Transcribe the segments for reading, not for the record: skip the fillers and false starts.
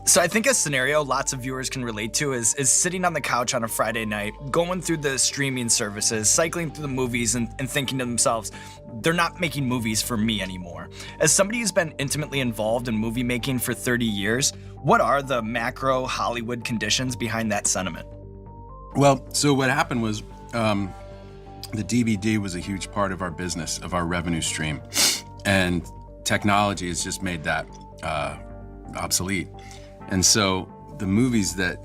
So I think a scenario lots of viewers can relate to is sitting on the couch on a Friday night, going through the streaming services, cycling through the movies and thinking to themselves, they're not making movies for me anymore. As somebody who's been intimately involved in movie making for 30 years, what are the macro Hollywood conditions behind that sentiment? Well, so what happened was the DVD was a huge part of our business, of our revenue stream. And technology has just made that obsolete. And so the movies that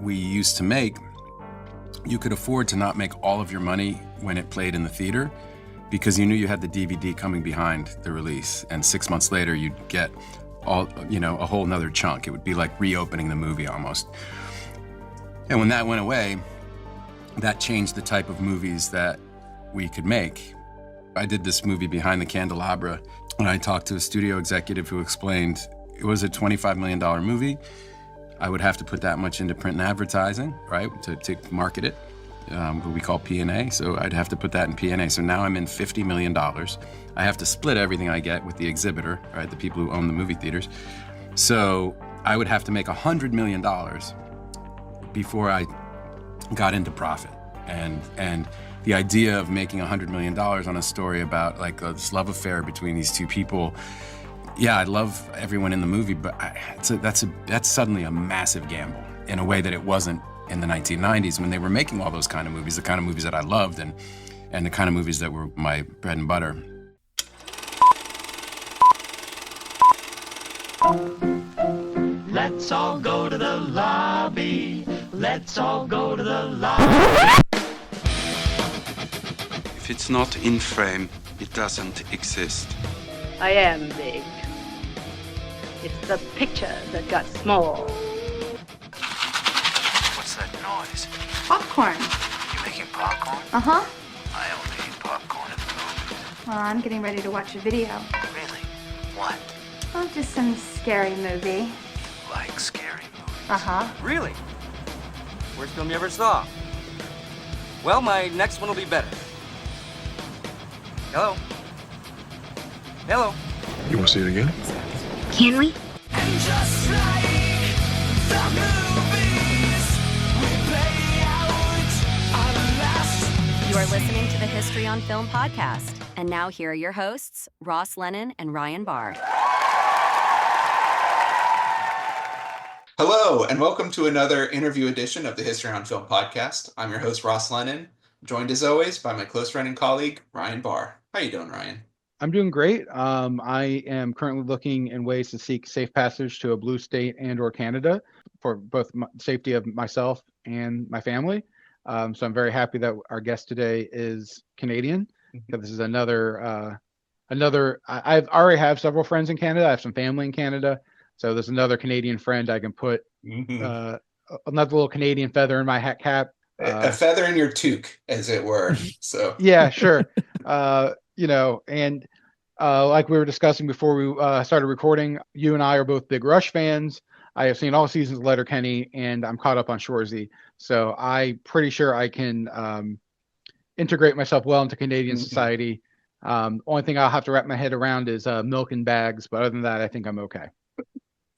we used to make, you could afford to not make all of your money when it played in the theater because you knew you had the DVD coming behind the release. And 6 months later, you'd get a whole nother chunk. It would be like reopening the movie almost. And when that went away, that changed the type of movies that we could make. I did this movie Behind the Candelabra, and I talked to a studio executive who explained it was a $25 million movie. I would have to put that much into print and advertising, right, to market it, what we call P&A. So I'd have to put that in P&A. So now I'm in $50 million. I have to split everything I get with the exhibitor, right, the people who own the movie theaters. So I would have to make $100 million before I got into profit. And the idea of making $100 million on a story about like this love affair between these two people, yeah, I love everyone in the movie, but that's suddenly a massive gamble in a way that it wasn't in the 1990s when they were making all those kind of movies, the kind of movies that I loved and the kind of movies that were my bread and butter. Let's all go to the lobby. Let's all go to the lobby. If it's not in frame, it doesn't exist. I am big. It's the picture that got small. What's that noise? Popcorn. You making popcorn? Uh-huh. I only eat popcorn at the movies. Well, I'm getting ready to watch a video. Really? What? Oh, just some scary movie. You like scary movies? Uh-huh. Really? Worst film you ever saw? Well, my next one will be better. Hello? Hello? You want to see it again? Can we? And just like the movies, we play out our last. You are listening to the History on Film podcast. And now here are your hosts, Ross Lennon and Ryan Barr. Hello, and welcome to another interview edition of the History on Film podcast. I'm your host, Ross Lennon, joined as always by my close friend and colleague, Ryan Barr. How you doing, Ryan? I'm doing great. I am currently looking in ways to seek safe passage to a blue state and or Canada for both safety of myself and my family. So I'm very happy that our guest today is Canadian. This is another, I've already have several friends in Canada. I have some family in Canada. So there's another Canadian friend I can put another little Canadian feather in my hat cap. A feather in your toque, as it were. So yeah, sure. Like we were discussing before we started recording, you and I are both big Rush fans. I have seen all seasons of Letterkenny, and I'm caught up on Shoresy. So I'm pretty sure I can integrate myself well into Canadian society. Only thing I'll have to wrap my head around is milk and bags, but other than that, I think I'm okay.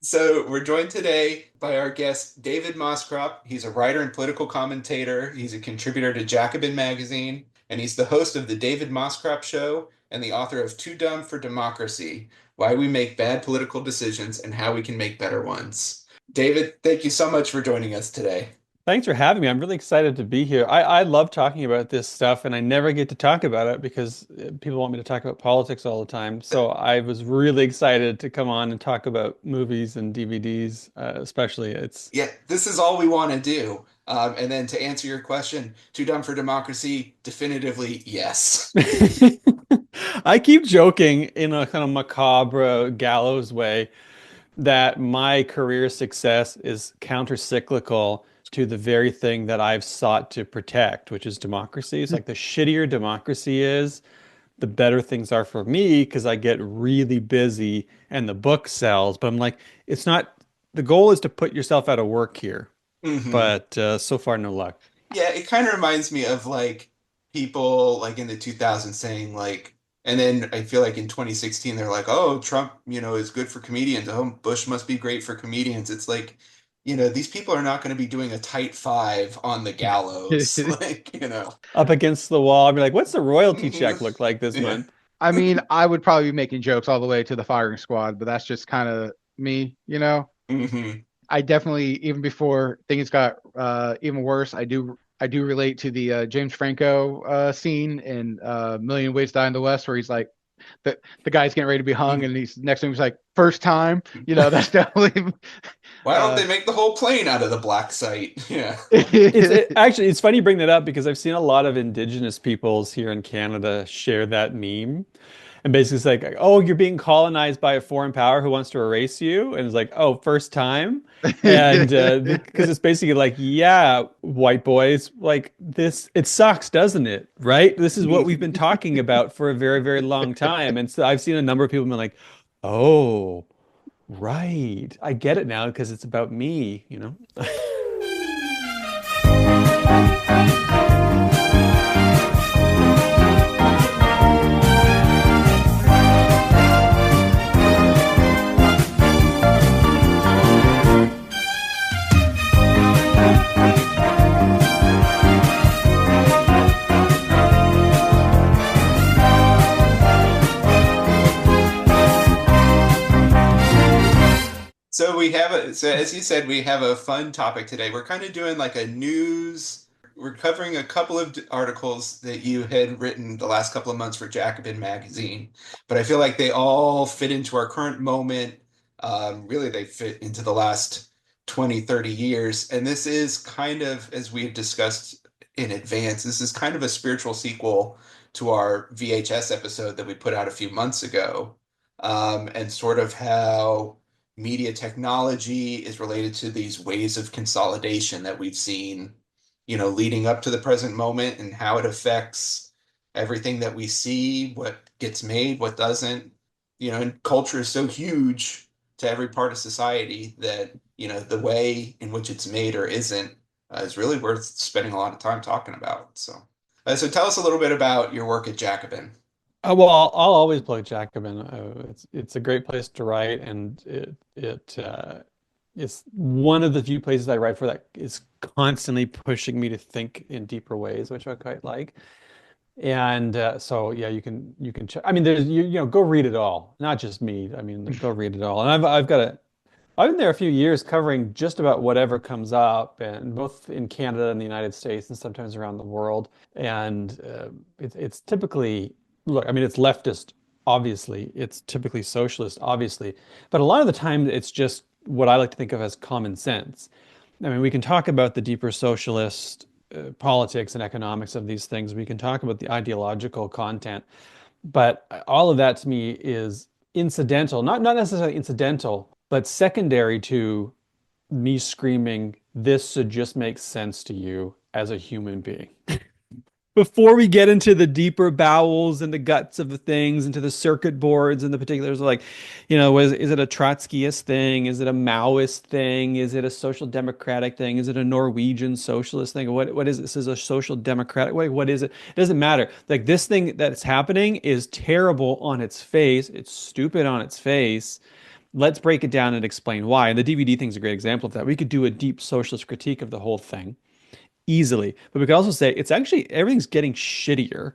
So we're joined today by our guest, David Moscrop. He's a writer and political commentator. He's a contributor to Jacobin magazine, and he's the host of The David Moscrop Show and the author of Too Dumb for Democracy, Why We Make Bad Political Decisions and How We Can Make Better Ones. David, thank you so much for joining us today. Thanks for having me. I'm really excited to be here. I love talking about this stuff, and I never get to talk about it because people want me to talk about politics all the time. So I was really excited to come on and talk about movies and DVDs, especially. Yeah, this is all we want to do. And then to answer your question, Too Dumb for Democracy, definitively yes. I keep joking in a kind of macabre gallows way that my career success is counter-cyclical to the very thing that I've sought to protect, which is democracy. It's like the shittier democracy is, the better things are for me because I get really busy and the book sells. But I'm like, it's not, the goal is to put yourself out of work here. But so far, no luck. Yeah, it kind of reminds me of like people like in the 2000s saying like, And then I feel like in 2016 they're like, oh, Trump, is good for comedians. Oh, Bush must be great for comedians. It's like, these people are not going to be doing a tight five on the gallows. Up against the wall, I'd be like, what's the royalty check look like this Yeah. month? I mean, I would probably be making jokes all the way to the firing squad, but that's just kind of me, I definitely, even before things got even worse, I do relate to the James Franco scene in Million Ways to Die in the West, where he's like, the guy's getting ready to be hung, and he's next to him, he's like, first time, that's definitely. Why don't they make the whole plane out of the black site? Yeah. Actually, it's funny you bring that up because I've seen a lot of indigenous peoples here in Canada share that meme. And basically it's like, oh, you're being colonized by a foreign power who wants to erase you. And it's like, oh, first time. And because it's basically like, yeah, white boys, like this, it sucks, doesn't it? Right? This is what we've been talking about for a very, very long time. And so I've seen a number of people be like, oh, right. I get it now because it's about me, So as you said, we have a fun topic today. We're kind of doing like a news. We're covering a couple of articles that you had written the last couple of months for Jacobin magazine, but I feel like they all fit into our current moment. Really, they fit into the last 20, 30 years. And this is kind of, as we've discussed in advance, this is kind of a spiritual sequel to our VHS episode that we put out a few months ago, and sort of how media technology is related to these ways of consolidation that we've seen, leading up to the present moment, and how it affects everything that we see, what gets made, what doesn't. And culture is so huge to every part of society that, the way in which it's made or isn't is really worth spending a lot of time talking about. So tell us a little bit about your work at Jacobin. Well, I'll always plug Jacobin. It's a great place to write, and it's one of the few places I write for that is constantly pushing me to think in deeper ways, which I quite like. And so yeah, you can check. I mean, there's go read it all, not just me. I mean, go read it all. And I've been there a few years covering just about whatever comes up, and both in Canada and the United States, and sometimes around the world. And it's typically. Look, I mean, it's leftist, obviously. It's typically socialist, obviously. But a lot of the time, it's just what I like to think of as common sense. I mean, we can talk about the deeper socialist politics and economics of these things. We can talk about the ideological content. But all of that to me is incidental, not necessarily incidental, but secondary to me screaming, this should just make sense to you as a human being. Before we get into the deeper bowels and the guts of the things, into the circuit boards and the particulars, like, is it a Trotskyist thing? Is it a Maoist thing? Is it a social democratic thing? Is it a Norwegian socialist thing? What is it? This is a social democratic way. What is it? It doesn't matter. Like, this thing that's happening is terrible on its face. It's stupid on its face. Let's break it down and explain why. And the DVD thing is a great example of that. We could do a deep socialist critique of the whole thing easily, but we could also say it's actually everything's getting shittier,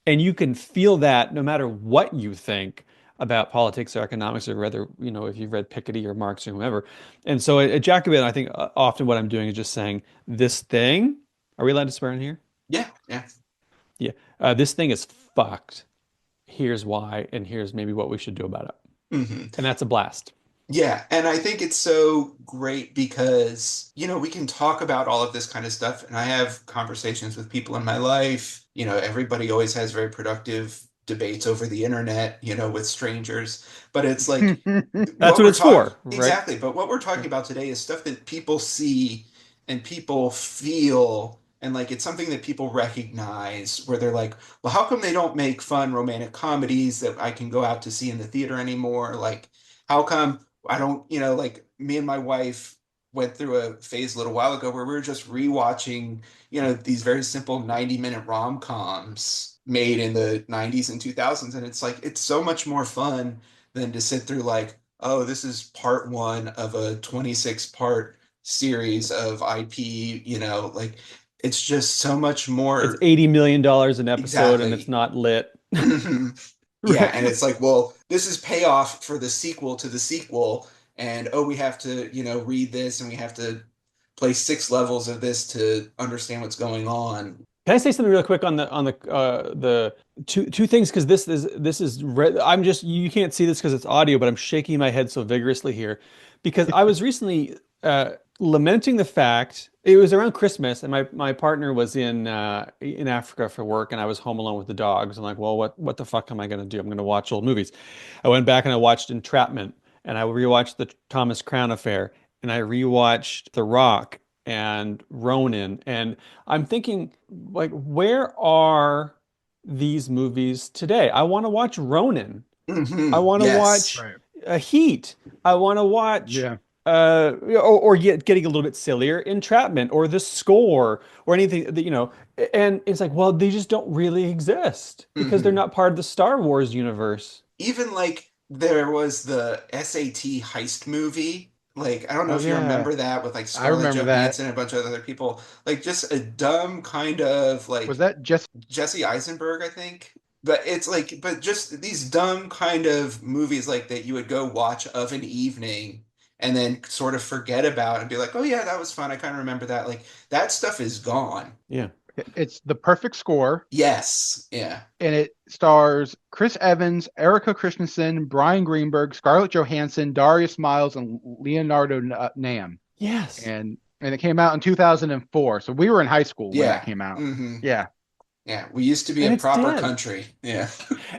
and you can feel that no matter what you think about politics or economics, or whether if you've read Piketty or Marx or whoever. And so at Jacobin, I think often what I'm doing is just saying, this thing, are we allowed to swear in here? Yeah. This thing is fucked. Here's why, and here's maybe what we should do about it. And that's a blast. Yeah, and I think it's so great because, we can talk about all of this kind of stuff, and I have conversations with people in my life. Everybody always has very productive debates over the internet, with strangers, but it's like that's what it's for, right? Exactly. But what we're talking about today is stuff that people see and people feel, and like it's something that people recognize, where they're like, well, how come they don't make fun romantic comedies that I can go out to see in the theater anymore? Like, how come I don't, like me and my wife went through a phase a little while ago where we were just rewatching, these very simple 90-minute rom-coms made in the 90s and 2000s, and it's like it's so much more fun than to sit through like, oh, this is part one of a 26 part series of IP, like it's just so much It's more. $80 million an episode and it's Exactly. not lit. Yeah, and Right. it's like, well, this is payoff for the sequel to the sequel, and oh, we have to, read this, and we have to play 6 levels of this to understand what's going on. Can I say something real quick on the two things, because I'm just, you can't see this because it's audio, but I'm shaking my head so vigorously here because I was recently lamenting the fact it was around Christmas and my partner was in Africa for work and I was home alone with the dogs. I'm like, well, what the fuck am I going to do? I'm going to watch old movies. I went back and I watched Entrapment and I rewatched the Thomas Crown Affair and I rewatched The Rock and Ronin. And I'm thinking, like, where are these movies today? I want to watch Ronin. I want to Yes. watch Heat. I want to watch, Yeah. or getting a little bit sillier, Entrapment or The Score or anything that, and it's like, well, they just don't really exist because they're not part of the Star Wars universe. Even like there was the SAT heist movie. Like, I don't know Oh if you yeah. remember that with like I Scarlett remember that. Johansson and a bunch of other people. Like just a dumb kind of Was like that just Jesse Eisenberg, I think. But it's like, but just these dumb kind of movies like that you would go watch of an evening and then sort of forget about and be like, oh yeah, that was fun. I kind of remember that. Like that stuff is gone. Yeah. it's The Perfect Score, Yes. Yeah. and it stars Chris Evans, Erica Christensen, Brian Greenberg, Scarlett Johansson, Darius Miles, and Leonardo Nam. Yes. And it came out in 2004. So we were in high school when Yeah. that came out. hmm Yeah. Yeah. We used to be And a it's proper dead. country. Yeah.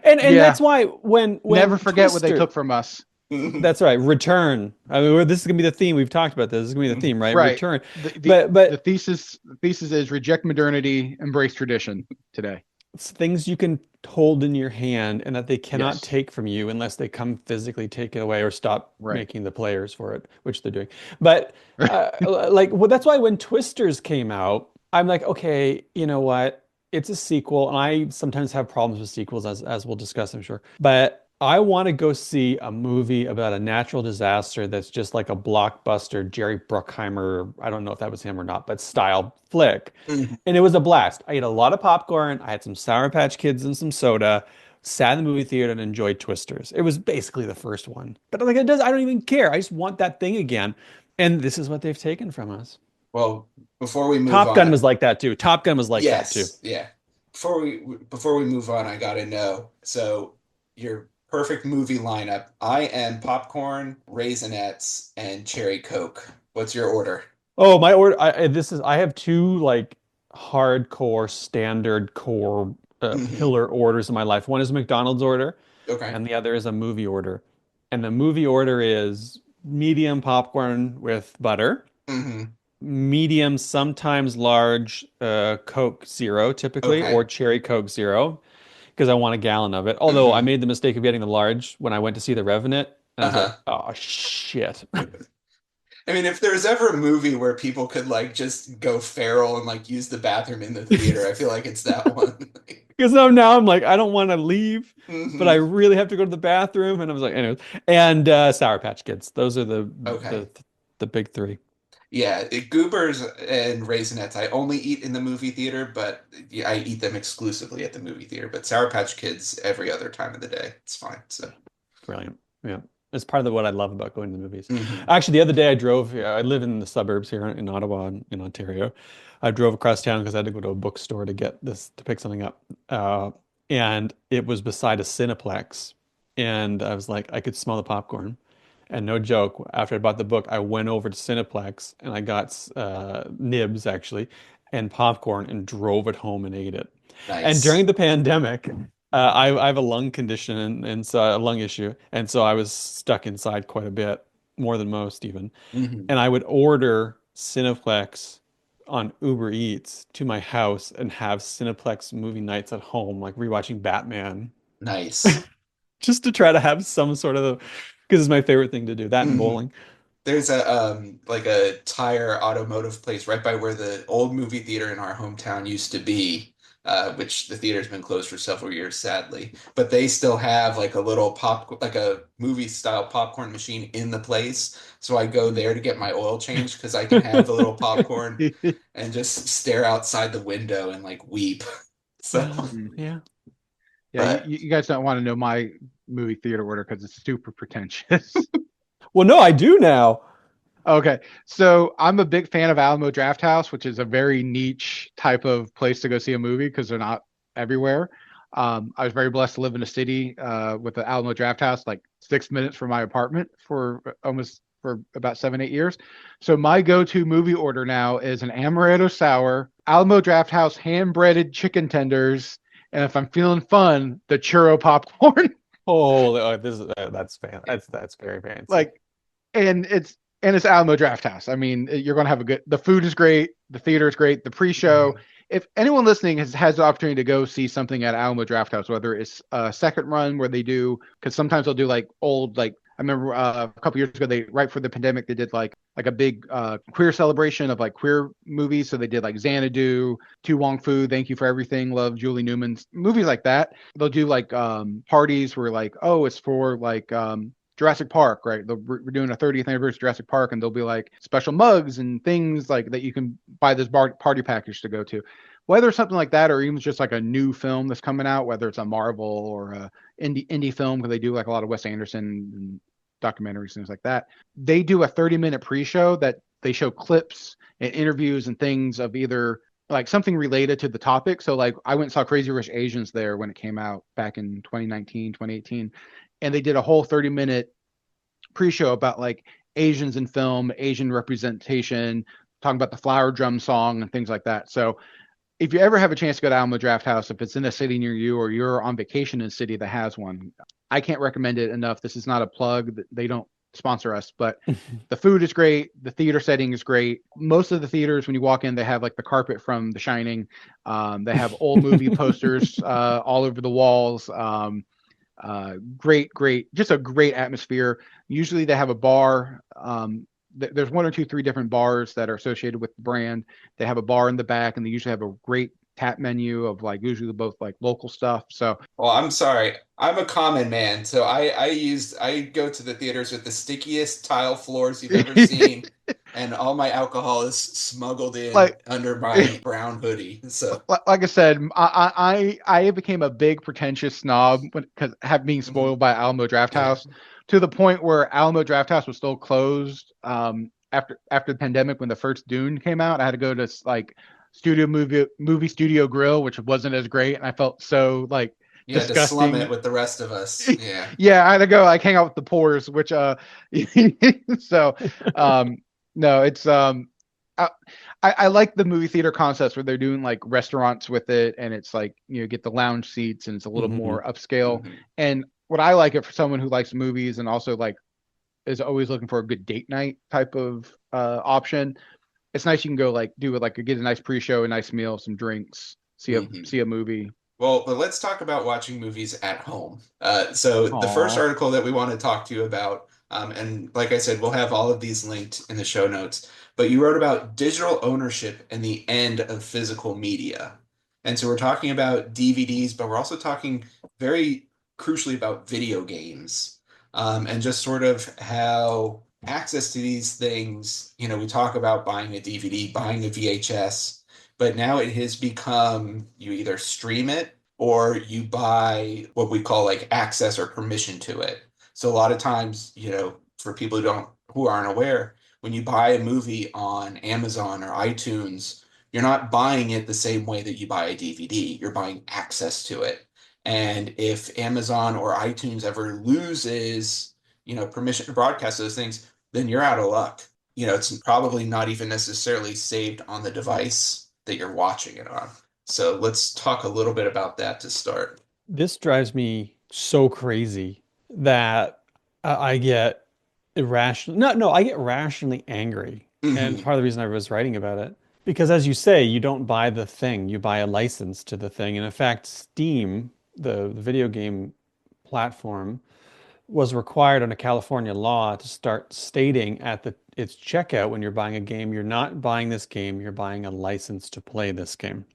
And Yeah. that's why when Never forget what they Twister- took from us. That's right. Return. I mean, this is gonna be the theme. We've talked about this. This is gonna be the theme, right? Right. Return. The But thesis is reject modernity, embrace tradition today. it's things you can hold in your hand and that they cannot Yes. take from you unless they come physically take it away or stop Right. making the players for it, which they're doing. But that's why when Twisters came out, I'm like, okay, you know what? It's a sequel, and I sometimes have problems with sequels, as we'll discuss, I'm sure. But I want to go see a movie about a natural disaster that's just like a blockbuster Jerry Bruckheimer, I don't know if that was him or not, but style flick. Mhm. And it was a blast. I ate a lot of popcorn. I had some Sour Patch Kids and some soda, sat in the movie theater and enjoyed Twisters. It was basically the first one. But like I don't even care. I just want that thing again. And this is what they've taken from us. Well, before we move Top on, Gun was like that too. Top Gun was like that too. yes, yeah. Before we move on, I gotta know. So your perfect movie lineup. I am popcorn, Raisinets, and cherry Coke. What's your order? Oh, my order. I have two like hardcore standard core pillar orders in my life. One is a McDonald's order, Okay. and the other is a movie order. And the movie order is medium popcorn with butter, hmm medium, sometimes large Coke Zero, typically, Okay. or cherry Coke Zero, because I want a gallon of it. Although I made the mistake of getting the large when I went to see The Revenant, and I was like, oh shit. I mean, if there's ever a movie where people could like just go feral and like use the bathroom in the theater, I feel like it's that one. Because now I'm like, I don't want to leave, but I Mhm. really have to go to the bathroom. And I was like, anyways. And Sour Patch Kids. Those are Okay. the big three. Yeah, Goobers and Raisinets I only eat in the movie theater, but yeah, I eat them exclusively at the movie theater. But Sour Patch Kids every other time of the day. It's fine. So Brilliant. Yeah. It's part of what I love about going to the movies. Mhm. Actually, the other day I live in the suburbs here in Ottawa, in Ontario. I drove across town because I had to go to a bookstore to pick something up. And it was beside a Cineplex. And I was like, I could smell the popcorn. And no joke, after I bought the book, I went over to Cineplex and I got nibs actually and popcorn and drove it home and ate it. And nice. during the pandemic, I have a lung condition and so a lung issue, and so I was stuck inside quite a bit, more than most even. Mhm. And I would order Cineplex on Uber Eats to my house and have Cineplex movie nights at home, like rewatching Batman, Nice. just to try to have some sort of, because it's my favorite thing to do, that and Mhm. bowling. There's a like a tire automotive place right by where the old movie theater in our hometown used to be. which the theater's been closed for several years, sadly. But they still have like a little like a movie style popcorn machine in the place. So I go there to get my oil changed because I can have the little popcorn and just stare outside the window and like weep. So, Yeah. Yeah, but you guys don't want to know my movie theater order because it's super pretentious. Well, no, I do now. Okay, so I'm a big fan of Alamo Drafthouse, which is a very niche type of place to go see a movie because they're not everywhere. I was very blessed to live in a city with the Alamo Drafthouse, like 6 minutes from my apartment for about 7, 8 years. So my go-to movie order now is an amaretto sour, Alamo Drafthouse hand-breaded chicken tenders, and if I'm feeling fun, the churro popcorn. This is that's very fancy. Like, and it's Alamo Drafthouse. I mean, you're going to have a good. The food is great. The theater is great. The pre-show. If anyone listening has the opportunity to go see something at Alamo Drafthouse, whether it's a second run where they do, because sometimes they'll do like old, like I remember a couple years ago, they right for the pandemic, they did like a big queer celebration of like queer movies. So they did like Xanadu, To Wong Fu, Thank You for Everything, Love Julie Newman's movies like that. They'll do like parties where like, oh, it's for like Jurassic Park, right? We're doing a 30th anniversary of Jurassic Park, and there'll be like special mugs and things like that you can buy this party package to go to. Whether something like that, or even just like a new film that's coming out, whether it's a Marvel or a indie film, because they do like a lot of Wes Anderson and documentaries, things like that. They do a 30-minute pre-show that they show clips and interviews and things of either like something related to the topic. So like I went and saw Crazy Rich Asians there when it came out back in 2019, 2018. And they did a whole 30-minute pre-show about like Asians in film, Asian representation, talking about the Flower Drum song and things like that. So if you ever have a chance to go to Alamo Drafthouse, if it's in a city near you or you're on vacation in a city that has one, I can't recommend it enough. This is not a plug. They don't sponsor us, but the food is great. The theater setting is great. Most of the theaters, when you walk in, they have like the carpet from The Shining. They have old movie posters all over the walls. Great, just a great atmosphere. Usually they have a bar. There's 1 or 2, 3 different bars that are associated with the brand. They have a bar in the back, and they usually have a great tap menu of like usually both like local stuff. So, well, I'm sorry. I'm a common man, so I go to the theaters with the stickiest tile floors you've ever seen, and all my alcohol is smuggled in like under my brown hoodie. So, like I said, I became a big pretentious snob because being spoiled by Alamo Drafthouse to the point where Alamo Drafthouse was still closed after the pandemic when the first Dune came out. I had to go to like movie studio grill, which wasn't as great, and I felt so like you disgusting. Had to slum it with the rest of us. Yeah. Yeah, I had to go like hang out with the pores, which so no, it's I like the movie theater concepts where they're doing like restaurants with it, and it's like get the lounge seats and it's a little more upscale. And what I like it for someone who likes movies and also like is always looking for a good date night type of option. It's nice you can go like do it like get a nice pre-show, a nice meal, some drinks, see a movie. Well, but let's talk about watching movies at home. So the first article that we want to talk to you about, and like I said, we'll have all of these linked in the show notes, but you wrote about digital ownership and the end of physical media. And so we're talking about DVDs, but we're also talking very crucially about video games, and just sort of how access to these things, we talk about buying a DVD, buying a VHS, but now it has become you either stream it or you buy what we call like access or permission to it. So a lot of times, for people who aren't aware, when you buy a movie on Amazon or iTunes, you're not buying it the same way that you buy a DVD. You're buying access to it. And if Amazon or iTunes ever loses, permission to broadcast those things, then you're out of luck. It's probably not even necessarily saved on the device that you're watching it on. So let's talk a little bit about that to start. This drives me so crazy that I get I get rationally angry. And part of the reason I was writing about it, because as you say, you don't buy the thing, you buy a license to the thing. And in fact, Steam, the video game platform, was required under California law to start stating at its checkout when you're buying a game, you're not buying this game, you're buying a license to play this game.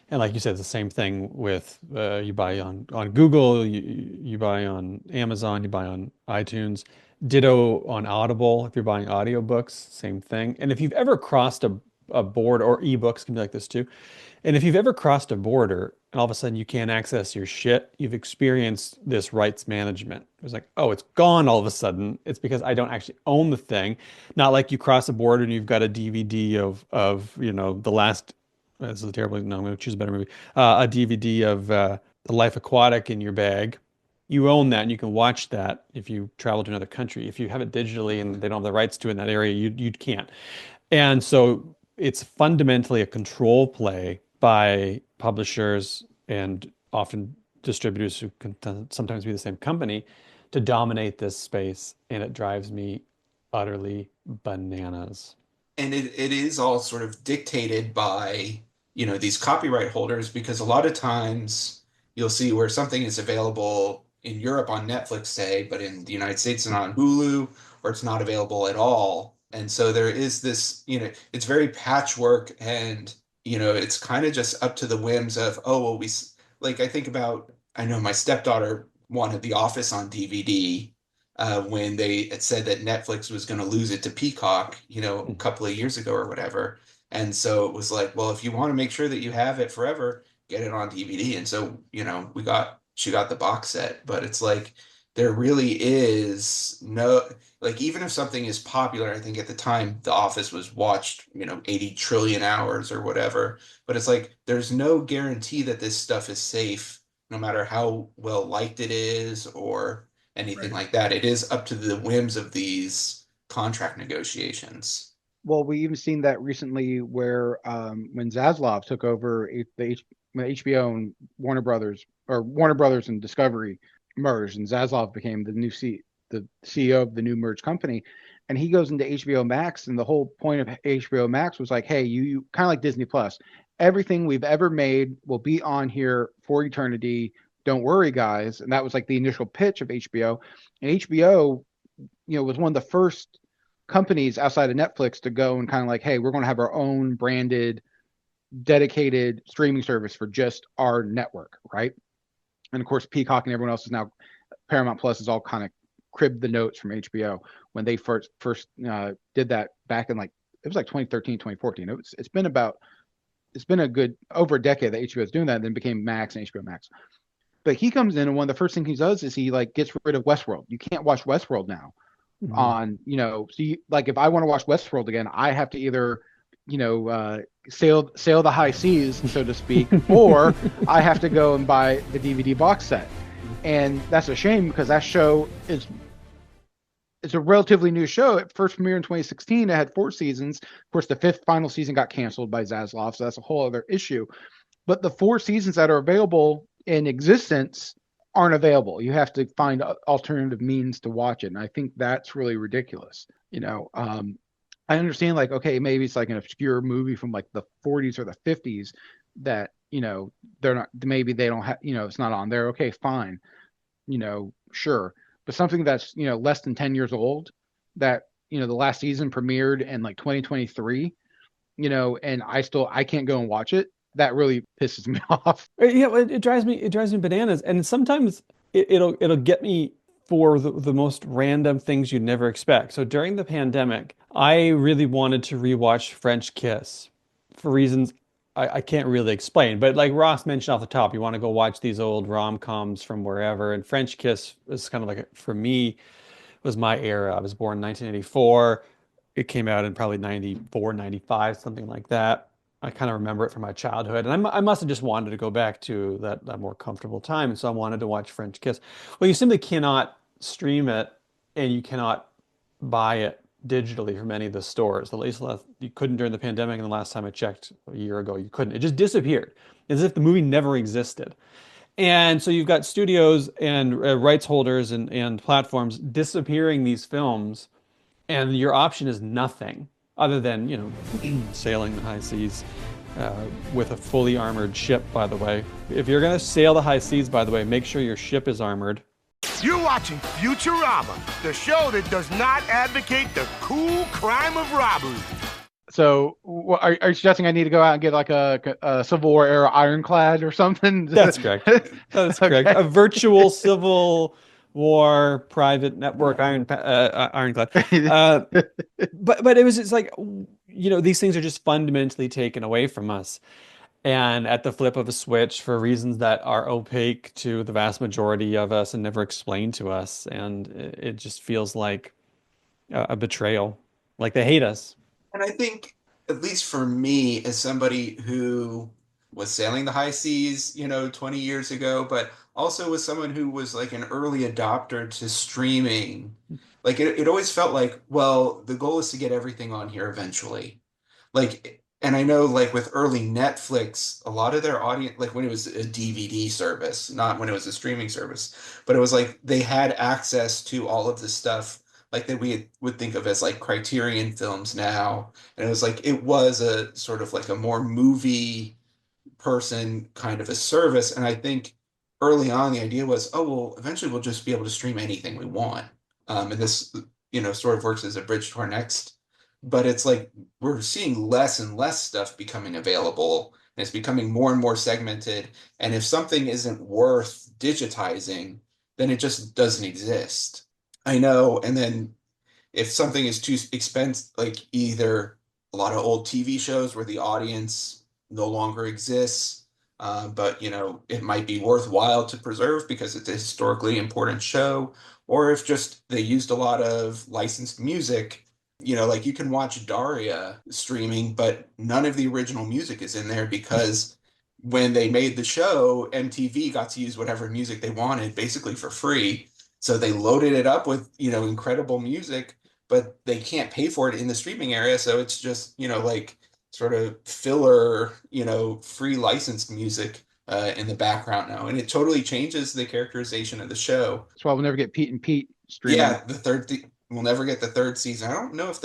And like you said, it's the same thing with you buy on Google, you buy on Amazon, you buy on iTunes. Ditto on Audible if you're buying audiobooks, same thing. And if you've ever crossed a border, or ebooks can be like this too. And if you've ever crossed a border and all of a sudden you can't access your shit, you've experienced this rights management. It's like, oh, it's gone all of a sudden. It's because I don't actually own the thing. Not like you cross a border and you've got a DVD of the last. This is a terrible. No, I'm going to choose a better movie. A DVD of The Life Aquatic in your bag. You own that and you can watch that if you travel to another country. If you have it digitally and they don't have the rights to it in that area, you can't. And so it's fundamentally a control play by publishers and often distributors who can sometimes be the same company to dominate this space. And it drives me utterly bananas. And it is all sort of dictated by, these copyright holders, because a lot of times you'll see where something is available in Europe on Netflix, say, but in the United States it's not on Hulu, or it's not available at all. And so there is this, it's very patchwork, and, it's kind of just up to the whims of, oh, well, I know my stepdaughter wanted The Office on DVD when they had said that Netflix was going to lose it to Peacock, a couple of years ago or whatever. And so it was like, well, if you want to make sure that you have it forever, get it on DVD. And so, she got the box set, but it's like, there really is no, like, even if something is popular, I think at the time The Office was watched, 80 trillion hours or whatever, but it's like, there's no guarantee that this stuff is safe, no matter how well liked it is or anything like that. It is up to the whims of these contract negotiations. Well, we even seen that recently where when Zaslav took over when HBO and Warner Brothers and Discovery merged, and Zaslav became the CEO of the new merged company, and he goes into HBO Max, and the whole point of HBO Max was like, hey, you kind of like Disney Plus, everything we've ever made will be on here for eternity. Don't worry, guys. And that was like the initial pitch of HBO. And HBO, was one of the first companies outside of Netflix to go and kind of like, hey, we're going to have our own branded, dedicated streaming service for just our network, right? And of course, Peacock and everyone else is now, Paramount Plus is all kind of cribbed the notes from HBO when they first did that back in it was like 2013, 2014. It's been a good over a decade that HBO is doing that, and then became Max and HBO Max. But he comes in, and one of the first things he does is he gets rid of Westworld. You can't watch Westworld now on, so if I want to watch Westworld again, I have to either, sail the high seas, so to speak, or I have to go and buy the DVD box set. And that's a shame, because that show it's a relatively new show. It first premiered in 2016. It had 4 seasons. Of course, the 5th final season got canceled by Zaslav, so that's a whole other issue. But the 4 seasons that are available in existence aren't available. You have to find alternative means to watch it. And I think that's really ridiculous. I understand, okay, maybe it's like an obscure movie from the 40s or the 50s that, they're not, maybe they don't have, it's not on there. Okay, fine. Sure. But something that's, less than 10 years old that, the last season premiered in 2023, and I can't go and watch it. That really pisses me off. Yeah, it drives me bananas. And sometimes it'll get me for the most random things you'd never expect. So during the pandemic, I really wanted to rewatch French Kiss for reasons I can't really explain. But like Ross mentioned off the top, you want to go watch these old rom-coms from wherever. And French Kiss is kind of for me, was my era. I was born in 1984. It came out in probably 94, 95, something like that. I kind of remember it from my childhood. And I must have just wanted to go back to that more comfortable time. And so I wanted to watch French Kiss. Well, you simply cannot stream it, and you cannot buy it digitally from any of the stores. At least you couldn't during the pandemic, and the last time I checked a year ago, you couldn't. It just disappeared, as if the movie never existed. And so you've got studios and rights holders and platforms disappearing these films, and your option is nothing other than, sailing the high seas with a fully armored ship, by the way. If you're going to sail the high seas, by the way, make sure your ship is armored. You're watching Futurama, the show that does not advocate the cool crime of robbery. So, are you suggesting I need to go out and get like a Civil War era ironclad or something? That's correct. That's correct. Okay. A virtual Civil War private network ironclad. But it was just like, these things are just fundamentally taken away from us. And at the flip of a switch for reasons that are opaque to the vast majority of us and never explained to us. And it just feels like a betrayal. Like they hate us. And I think, at least for me, as somebody who was sailing the high seas, 20 years ago, but also was someone who was like an early adopter to streaming, like it always felt like, well, the goal is to get everything on here eventually. Like, and I know like with early Netflix, a lot of their audience, like when it was a DVD service, not when it was a streaming service, but it was like they had access to all of the stuff like that we would think of as like Criterion films now. And it was like it was a sort of like a more movie person kind of a service. And I think early on the idea was, oh well, eventually we'll just be able to stream anything we want. And this, sort of works as a bridge to our next. But it's like we're seeing less and less stuff becoming available, and it's becoming more and more segmented. And if something isn't worth digitizing, then it just doesn't exist. I know. And then if something is too expensive, like either a lot of old TV shows where the audience no longer exists, but it might be worthwhile to preserve because it's a historically important show, or if just they used a lot of licensed music, like you can watch Daria streaming, but none of the original music is in there because when they made the show, MTV got to use whatever music they wanted basically for free. So they loaded it up with, incredible music, but they can't pay for it in the streaming area. So it's just, like sort of filler, free licensed music in the background now. And it totally changes the characterization of the show. That's why we'll never get Pete and Pete streaming. Yeah, we'll never get the third season. I don't know if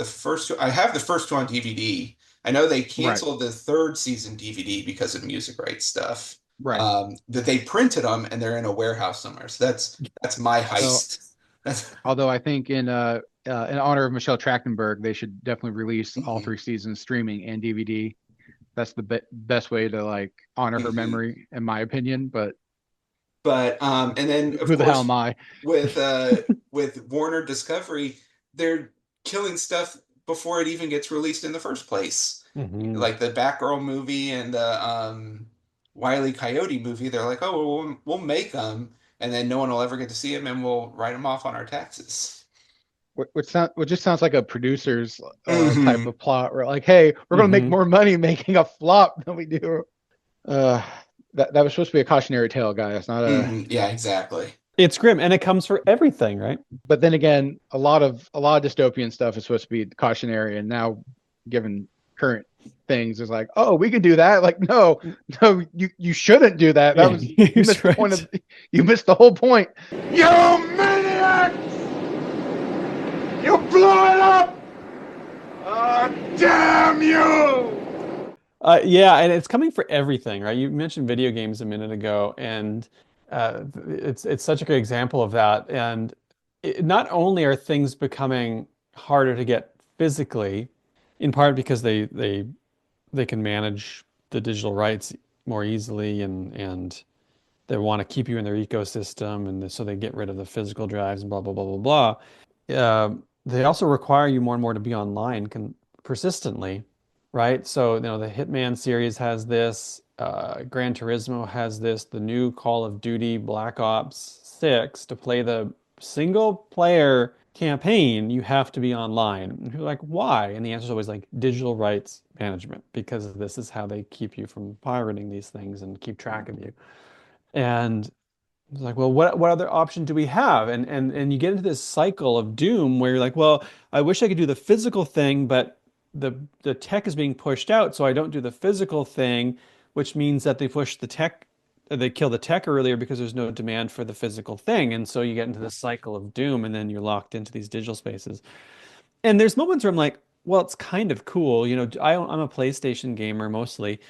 I have the first two on DVD. I know they canceled the third season DVD because of music rights stuff. Right. That they printed them and they're in a warehouse somewhere. So that's my heist. Although I think in honor of Michelle Trachtenberg, they should definitely release all 3 seasons streaming and DVD. That's the best way to like honor her memory, in my opinion. But and then of who the course, hell am I? with Warner Discovery, they're killing stuff before it even gets released in the first place. Mm-hmm. Like the Batgirl movie and the Wile E. Coyote movie, they're like, oh, well, we'll make them, and then no one will ever get to see them, and we'll write them off on our taxes. What just sounds like a producer's type of plot. Where like, hey, we're going to make more money making a flop than we do. That was supposed to be a cautionary tale, guys. Not a. Yeah, exactly. It's grim, and it comes for everything, right? But then again, a lot of dystopian stuff is supposed to be cautionary, and now, given current things, is like, oh, we can do that. Like, no, you shouldn't do that. That was you missed the point you missed the whole point. You maniacs! You blew it up! Damn you! Yeah, and it's coming for everything, right? You mentioned video games a minute ago, and it's such a good example of that. And not only are things becoming harder to get physically, in part because they can manage the digital rights more easily, and they want to keep you in their ecosystem, and so they get rid of the physical drives and blah blah blah blah blah. They also require you more and more to be online persistently. Right, so the Hitman series has this, Gran Turismo has this, the new Call of Duty Black Ops 6, to play the single player campaign, you have to be online. And you're like, why? And the answer is always like digital rights management, because this is how they keep you from pirating these things and keep track of you. And it's like, well, what other option do we have? And you get into this cycle of doom where you're like, well, I wish I could do the physical thing, but the tech is being pushed out, so I don't do the physical thing, which means that they push the tech, they kill the tech earlier because there's no demand for the physical thing. And so you get into this cycle of doom, and then you're locked into these digital spaces. And there's moments where I'm like, well, it's kind of cool. I'm a PlayStation gamer mostly.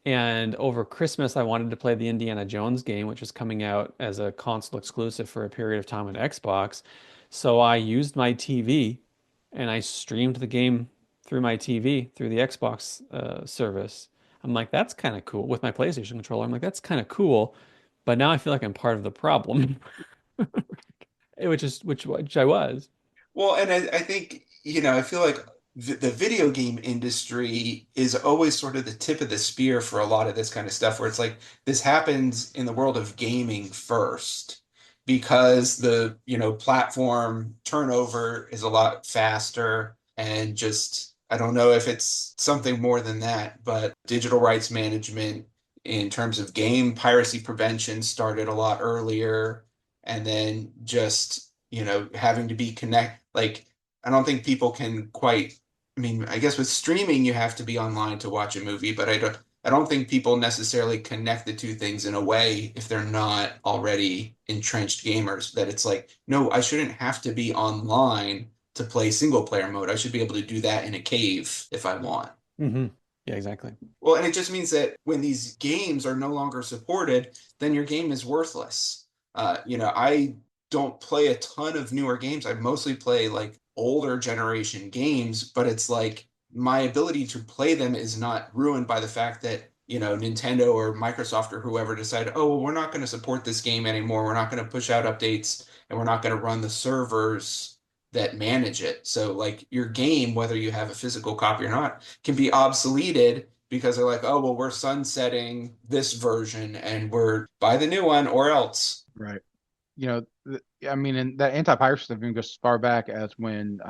And over Christmas, I wanted to play the Indiana Jones game, which is coming out as a console exclusive for a period of time on Xbox. So I used my TV and I streamed the game through my TV, through the Xbox service. I'm like, that's kind of cool with my PlayStation controller. I'm like, that's kind of cool, but now I feel like I'm part of the problem, which I was. Well, and I think, I feel like the video game industry is always sort of the tip of the spear for a lot of this kind of stuff, where it's like this happens in the world of gaming first because the, platform turnover is a lot faster and just, I don't know if it's something more than that, but digital rights management in terms of game piracy prevention started a lot earlier. And then just, having to be like, I don't think people can quite, I mean, I guess with streaming you have to be online to watch a movie, but I don't think people necessarily connect the two things in a way if they're not already entrenched gamers, that it's like, no, I shouldn't have to be online to play single player mode. I should be able to do that in a cave if I want. Mm-hmm. Yeah, exactly. Well, and it just means that when these games are no longer supported, then your game is worthless. I don't play a ton of newer games. I mostly play like older generation games, but it's like my ability to play them is not ruined by the fact that, Nintendo or Microsoft or whoever decided, oh, well, we're not going to support this game anymore. We're not going to push out updates and we're not going to run the servers that manage it. So like your game, whether you have a physical copy or not, can be obsoleted because they're like, oh, well, we're sunsetting this version and we're buy the new one or else. Right. I mean, and that anti-piracy stuff even goes as far back as when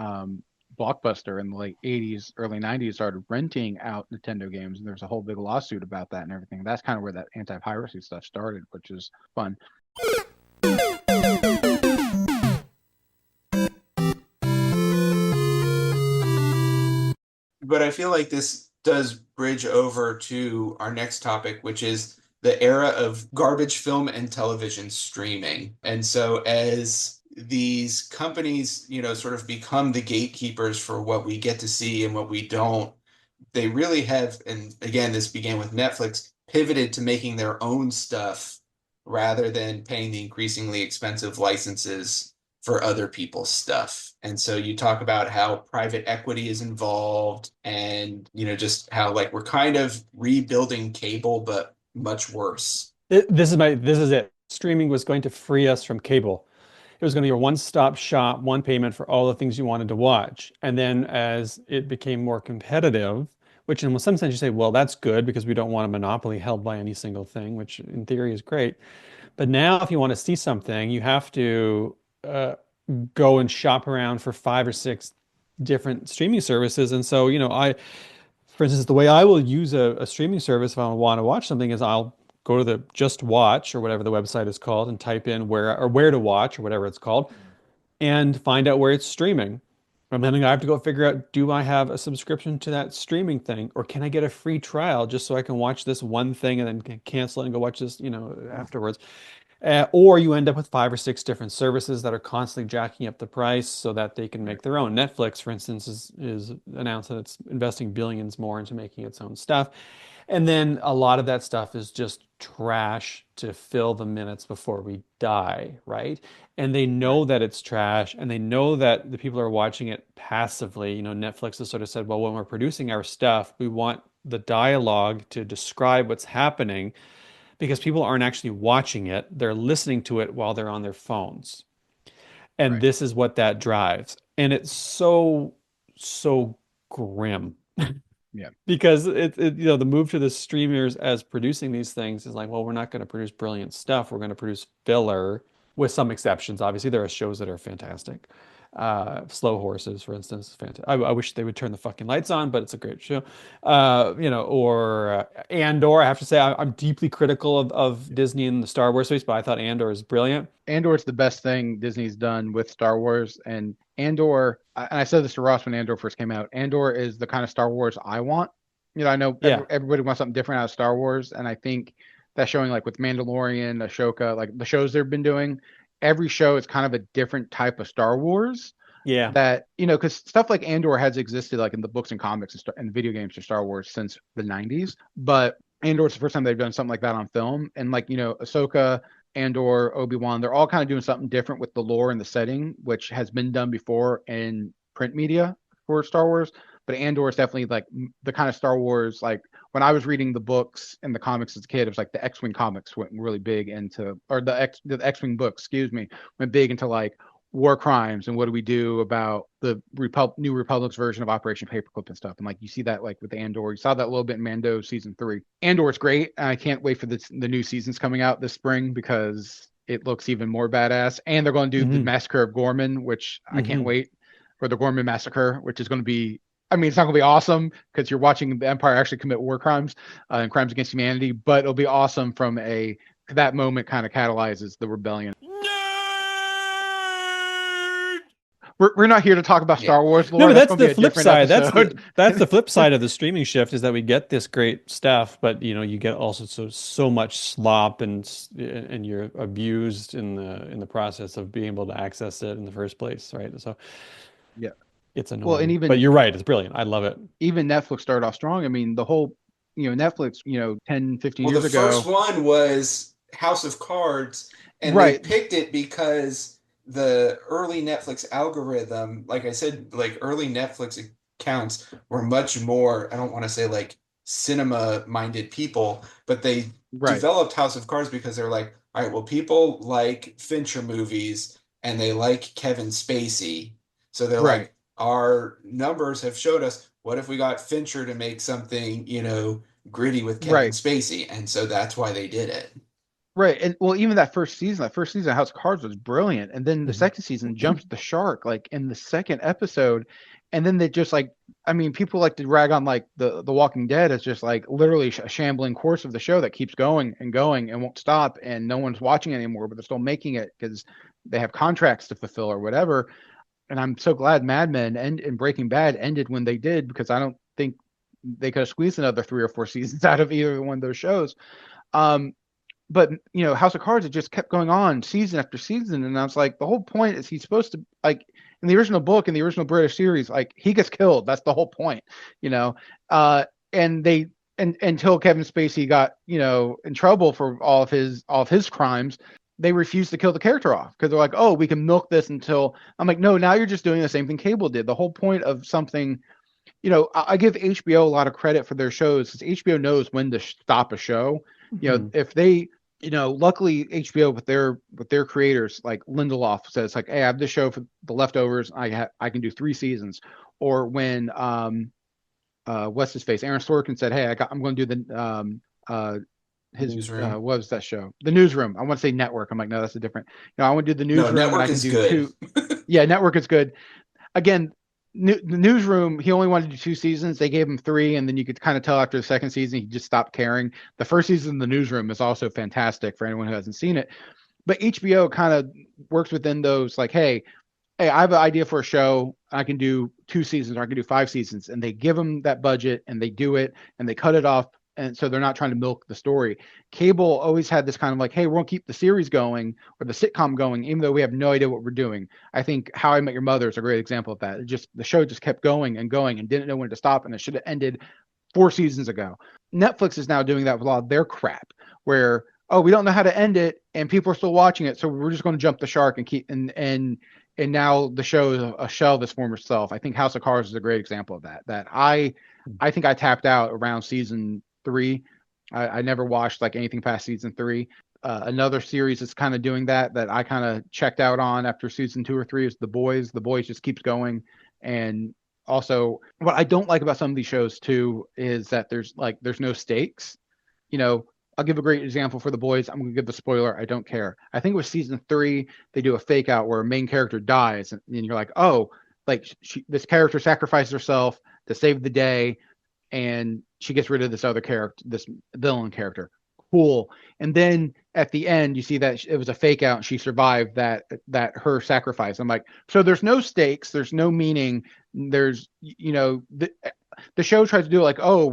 Blockbuster in the late 80s, early 90s started renting out Nintendo games, and there's a whole big lawsuit about that and everything. That's kind of where that anti-piracy stuff started, which is fun. But I feel like this does bridge over to our next topic, which is the era of garbage film and television streaming. And so as these companies, sort of become the gatekeepers for what we get to see and what we don't, they really have, and again, this began with Netflix, pivoted to making their own stuff rather than paying the increasingly expensive licenses for other people's stuff. And so you talk about how private equity is involved and, just how like we're kind of rebuilding cable, but much worse. This is it. Streaming was going to free us from cable. It was going to be a one-stop shop, one payment for all the things you wanted to watch. And then as it became more competitive, which in some sense you say, well, that's good because we don't want a monopoly held by any single thing, which in theory is great. But now if you want to see something, you have to go and shop around for 5 or 6 different streaming services. And so, for instance, the way I will use a streaming service if I want to watch something is I'll go to the Just Watch or whatever the website is called and type in where to watch or whatever it's called and find out where it's streaming. And then I have to go figure out, do I have a subscription to that streaming thing, or can I get a free trial just so I can watch this one thing and then cancel it and go watch this, afterwards. Or you end up with 5 or 6 different services that are constantly jacking up the price so that they can make their own. Netflix, for instance, is announced that it's investing billions more into making its own stuff. And then a lot of that stuff is just trash to fill the minutes before we die, right? And they know that it's trash, and they know that the people are watching it passively. Netflix has sort of said, well, when we're producing our stuff, we want the dialogue to describe what's happening because people aren't actually watching it. They're listening to it while they're on their phones. And this is what that drives. And it's so grim. Yeah. Because the move to the streamers as producing these things is like, well, we're not going to produce brilliant stuff. We're going to produce filler with some exceptions. Obviously, there are shows that are fantastic. Slow Horses, for instance, is fantastic. I wish they would turn the fucking lights on, but it's a great show. Or Andor. I have to say, I'm deeply critical of Disney and the Star Wars space, but I thought Andor is brilliant. Andor's the best thing Disney's done with Star Wars, and Andor, and I said this to Ross when Andor first came out, Andor is the kind of Star Wars I want. I know everybody wants something different out of Star Wars, and I think that's showing like with Mandalorian, Ashoka, like the shows they've been doing, every show is kind of a different type of Star Wars. Yeah. That, because stuff like Andor has existed like in the books and comics and video games for Star Wars since the 90s, but Andor's the first time they've done something like that on film. And like, Ahsoka, Andor, Obi-Wan, they're all kind of doing something different with the lore and the setting, which has been done before in print media for Star Wars. But but Andor is definitely like the kind of Star Wars, like when I was reading the books and the comics as a kid, it was like the X-Wing comics went really big into, or the X-Wing books, excuse me, went big into like war crimes and what do we do about the New Republic's version of Operation Paperclip and stuff. And like you see that like with Andor, you saw that a little bit in Mando season 3. Andor is great. And I can't wait for the new seasons coming out this spring because it looks even more badass. And they're going to do the Massacre of Gorman, which I can't wait, or the Gorman Massacre, which is going to be, I mean, it's not going to be awesome because you're watching the Empire actually commit war crimes and crimes against humanity, but it'll be awesome from that moment kind of catalyzes the rebellion. We're not here to talk about Star Wars lore. No, but that's the flip side. That's the flip side of the streaming shift, is that we get this great stuff, but you get also so much slop and you're abused in the process of being able to access it in the first place, right? So yeah, it's annoying. Well, and even, but you're right, it's brilliant. I love it. Even Netflix started off strong. I mean, the whole Netflix 10, 15 years ago. The first one was House of Cards, and they picked it because the early Netflix algorithm, like I said, like early Netflix accounts were much more, I don't want to say like cinema minded people, but they developed House of Cards because they're like, all right, well, people like Fincher movies and they like Kevin Spacey. So they're like, our numbers have showed us, what if we got Fincher to make something, gritty with Kevin Spacey? And so that's why they did it. Right. And well, even that first season of House of Cards was brilliant. And then the second season jumps the shark, like in the second episode. And then they just like, I mean, people like to rag on like the Walking Dead as just like literally a shambling course of the show that keeps going and won't stop. And no one's watching anymore, but they're still making it because they have contracts to fulfill or whatever. And I'm so glad Mad Men and Breaking Bad ended when they did, because I don't think they could have squeezed another 3 or 4 seasons out of either one of those shows. But House of Cards, it just kept going on season after season, and I was like, the whole point is he's supposed to, like, in the original book, in the original British series, like, he gets killed. That's the whole point, and they until Kevin Spacey got in trouble for all of his crimes, they refused to kill the character off because they're like, oh, we can milk this until. I'm like, no, now you're just doing the same thing Cable did. The whole point of something, I give HBO a lot of credit for their shows because HBO knows when to stop a show. If they, luckily HBO with their creators, like Lindelof says, like, hey, I have this show for The Leftovers. I can do 3 seasons. Or when what's his face, Aaron Sorkin said, hey, I'm going to do the what was that show? The Newsroom. I want to say Network. I'm like, no, that's a different. I want to do the Newsroom. No, Network is good. 2. Yeah, Network is good. Again, the Newsroom, he only wanted to do 2 seasons. They gave him 3, and then you could kind of tell after the second season he just stopped caring. The first season of The Newsroom is also fantastic for anyone who hasn't seen it. But HBO kind of works within those, like, hey, I have an idea for a show. I can do 2 seasons, or I can do 5 seasons, and they give them that budget, and they do it, and they cut it off. And so they're not trying to milk the story. Cable always had this kind of like, hey, we're going to keep the series going or the sitcom going, even though we have no idea what we're doing. I think How I Met Your Mother is a great example of that. The show just kept going and going and didn't know when to stop. And it should have ended 4 seasons ago. Netflix is now doing that with a lot of their crap where, oh, we don't know how to end it and people are still watching it. So we're just going to jump the shark and keep, and now the show is a shell of its former self. I think House of Cards is a great example of that I think I tapped out around season 3. I never watched like anything past season 3. Another series that's kind of doing that I kind of checked out on after season 2 or 3 is The Boys. The Boys just keeps going. And also what I don't like about some of these shows too is that there's no stakes. I'll give a great example for The Boys. I'm going to give the spoiler. I don't care. I think it was season 3. They do a fake out where a main character dies and you're like, oh, like this character sacrificed herself to save the day. And she gets rid of this other character, this villain character. Cool. And then at the end, you see that it was a fake out and she survived that her sacrifice. I'm like, so there's no stakes. There's no meaning. There's, the show tries to do like, oh,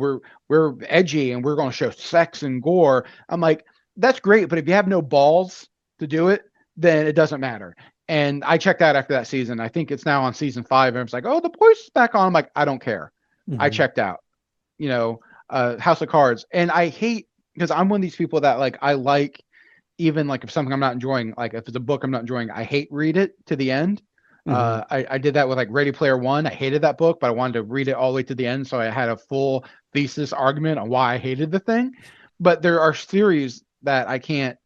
we're edgy and we're going to show sex and gore. I'm like, that's great. But if you have no balls to do it, then it doesn't matter. And I checked out after that season. I think it's now on season 5. And it's like, oh, The Boys is back on. I'm like, I don't care. I checked out. House of Cards. And I hate, because I'm one of these people that like, I like, even like if something I'm not enjoying, like if it's a book I'm not enjoying, I hate read it to the end. I did that with like Ready Player One. I hated that book, but I wanted to read it all the way to the end, so I had a full thesis argument on why I hated the thing. But there are series that I can't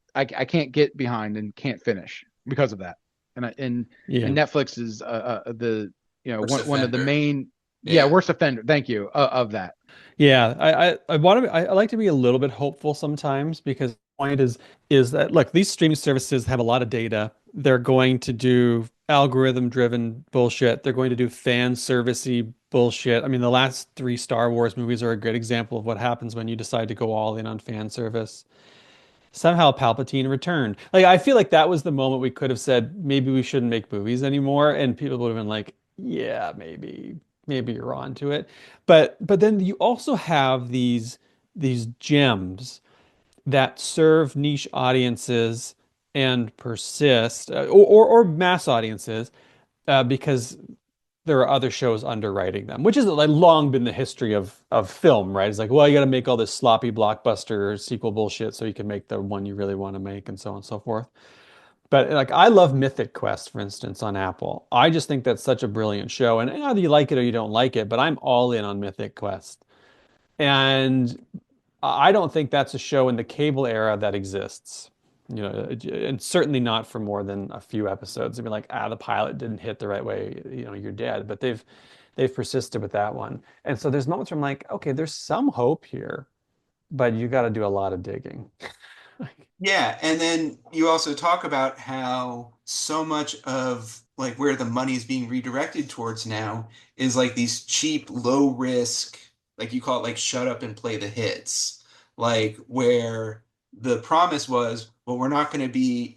get behind and can't finish because of that. And Netflix is the Worst one of the offender. main Yeah. worst offender. Thank you of that. Yeah, I want to I like to be a little bit hopeful sometimes because the point is that look, these streaming services have a lot of data. They're going to do algorithm driven bullshit. They're going to do fan servicey bullshit. I mean, the last three Star Wars movies are a great example of what happens when you decide to go all in on fan service. Somehow Palpatine returned. Like I feel like that was the moment we could have said maybe we shouldn't make movies anymore, and people would have been like, yeah, maybe you're onto it. But then you also have these gems that serve niche audiences and persist, or mass audiences, because there are other shows underwriting them, which is like long been the history of film, right? It's like, well, you got to make all this sloppy blockbuster sequel bullshit so you can make the one you really want to make, and so on and so forth. But like, I love Mythic Quest, for instance, on Apple. I just think that's such a brilliant show, and either you like it or you don't like it. But I'm all in on Mythic Quest, and I don't think that's a show in the cable era that exists. And certainly not for more than a few episodes. I mean, like, the pilot didn't hit the right way, you're dead. But they've persisted with that one. And so there's moments where I'm like, okay, there's some hope here, but you got to do a lot of digging. Yeah, and then you also talk about how so much of like where the money is being redirected towards now is like these cheap, low risk, like you call it like shut up and play the hits. Like where the promise was, well, we're not going to be,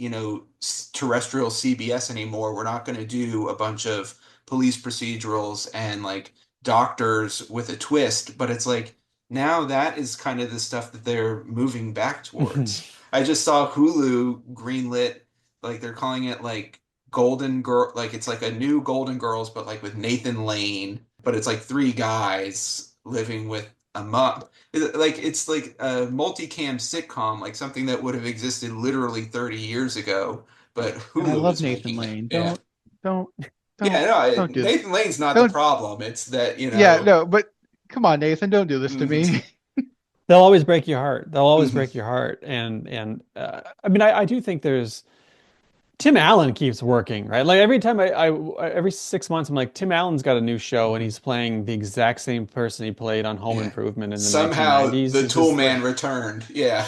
terrestrial CBS anymore. We're not going to do a bunch of police procedurals and like doctors with a twist, but it's like now that is kind of the stuff that they're moving back towards. I just saw Hulu greenlit, like they're calling it like Golden Girl, like it's like a new Golden Girls, but like with Nathan Lane, but it's like three guys living with a mom. It's like a multicam sitcom, like something that would have existed literally 30 years ago, but And I Hulu love is Nathan making it. Lane. Yeah. Don't Yeah, no, don't do Nathan Lane's not the don't problem. It's that, yeah, no, but come on, Nathan, don't do this to Mhm. me. They'll always break your heart. They'll always Mhm. break your heart. And I mean, I do think there's Tim Allen keeps working, right? Like every time every 6 months, I'm like, Tim Allen's got a new show and he's playing the exact same person he played on Home Yeah. Improvement in the Somehow 1990s. the It's Tool just like, Man returned. Yeah.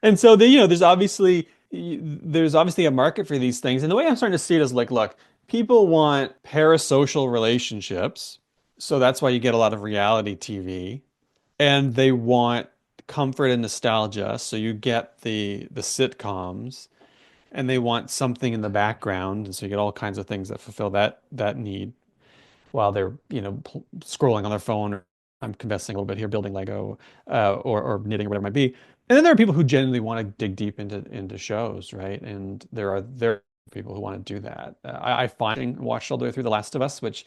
and so there's obviously a market for these things. And the way I'm starting to see it is like, look, people want parasocial relationships, so that's why you get a lot of reality TV, and they want comfort and nostalgia, so you get the sitcoms, and they want something in the background, and so you get all kinds of things that fulfill that need while they're scrolling on their phone, or I'm confessing a little bit here, building Lego, or knitting or whatever it might be. And then there are people who genuinely want to dig deep into shows, right? And there are people who want to do that. I finally watched all the way through The Last of Us, which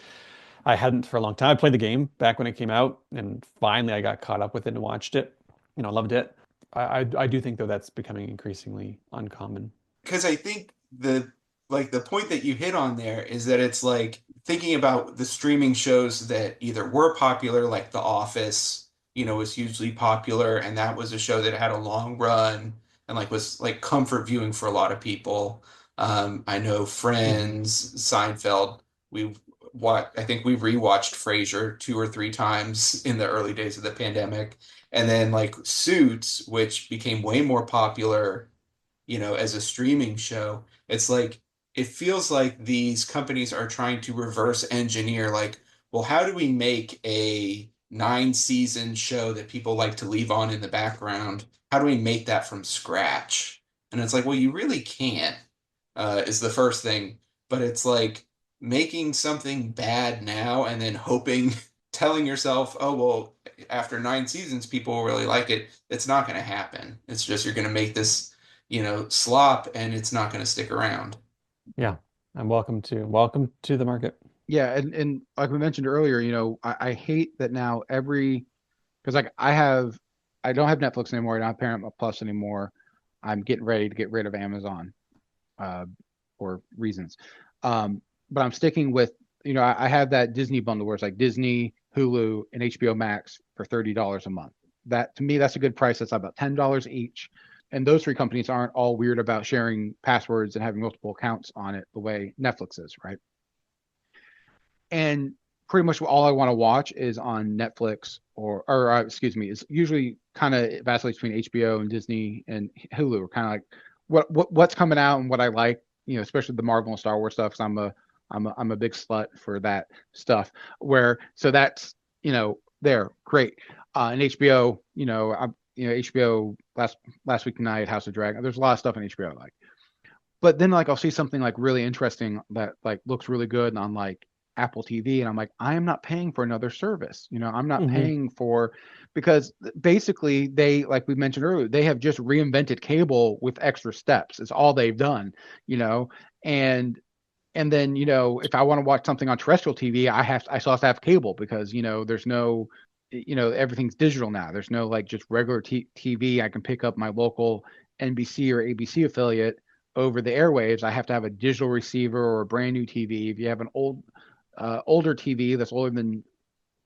I hadn't for a long time. I played the game back when it came out, and finally I got caught up with it and watched it. Loved it. I do think though that's becoming increasingly uncommon. Because I think the point that you hit on there is that it's like thinking about the streaming shows that either were popular, like The Office, was hugely popular, and that was a show that had a long run and like was like comfort viewing for a lot of people. I know Friends, Seinfeld. I think we rewatched Frasier 2 or 3 times in the early days of the pandemic, and then like Suits, which became way more popular as a streaming show. It's like it feels like these companies are trying to reverse engineer, like, well, how do we make a 9 season show that people like to leave on in the background? How do we make that from scratch? And it's like, well, you really can't, is the first thing. But it's like making something bad now and then hoping, telling yourself, oh, well, after 9 seasons, people will really like it. It's not going to happen. It's just you're going to make this slop, and it's not going to stick around. Yeah, and welcome to the market. Yeah, and like we mentioned earlier, I hate that now because like I don't have Netflix anymore, I don't have Paramount Plus anymore. I'm getting ready to get rid of Amazon. for reasons. But I'm sticking with, I have that Disney bundle where it's like Disney, Hulu, and HBO Max for $30 a month. That, to me, that's a good price. That's about $10 each. And those three companies aren't all weird about sharing passwords and having multiple accounts on it the way Netflix is, right? And pretty much all I want to watch is on Netflix or excuse me, it's usually kind of vacillates between HBO and Disney and Hulu, are kind of like what's coming out and what I like, especially the Marvel and Star Wars stuff. Cause I'm a big slut for that stuff. So that's, there, great. And HBO, HBO last week night, House of Dragon. There's a lot of stuff on HBO I like. But then like I'll see something like really interesting that like looks really good on like Apple TV, and I'm like, I am not paying for another service. I'm not paying for, because basically they, like we mentioned earlier, they have just reinvented cable with extra steps. It's all they've done, and then, if I want to watch something on terrestrial TV, I still have to have cable because, there's no, everything's digital now. There's no like just regular TV. I can pick up my local NBC or ABC affiliate over the airwaves. I have to have a digital receiver or a brand new TV. If you have an older TV that's older than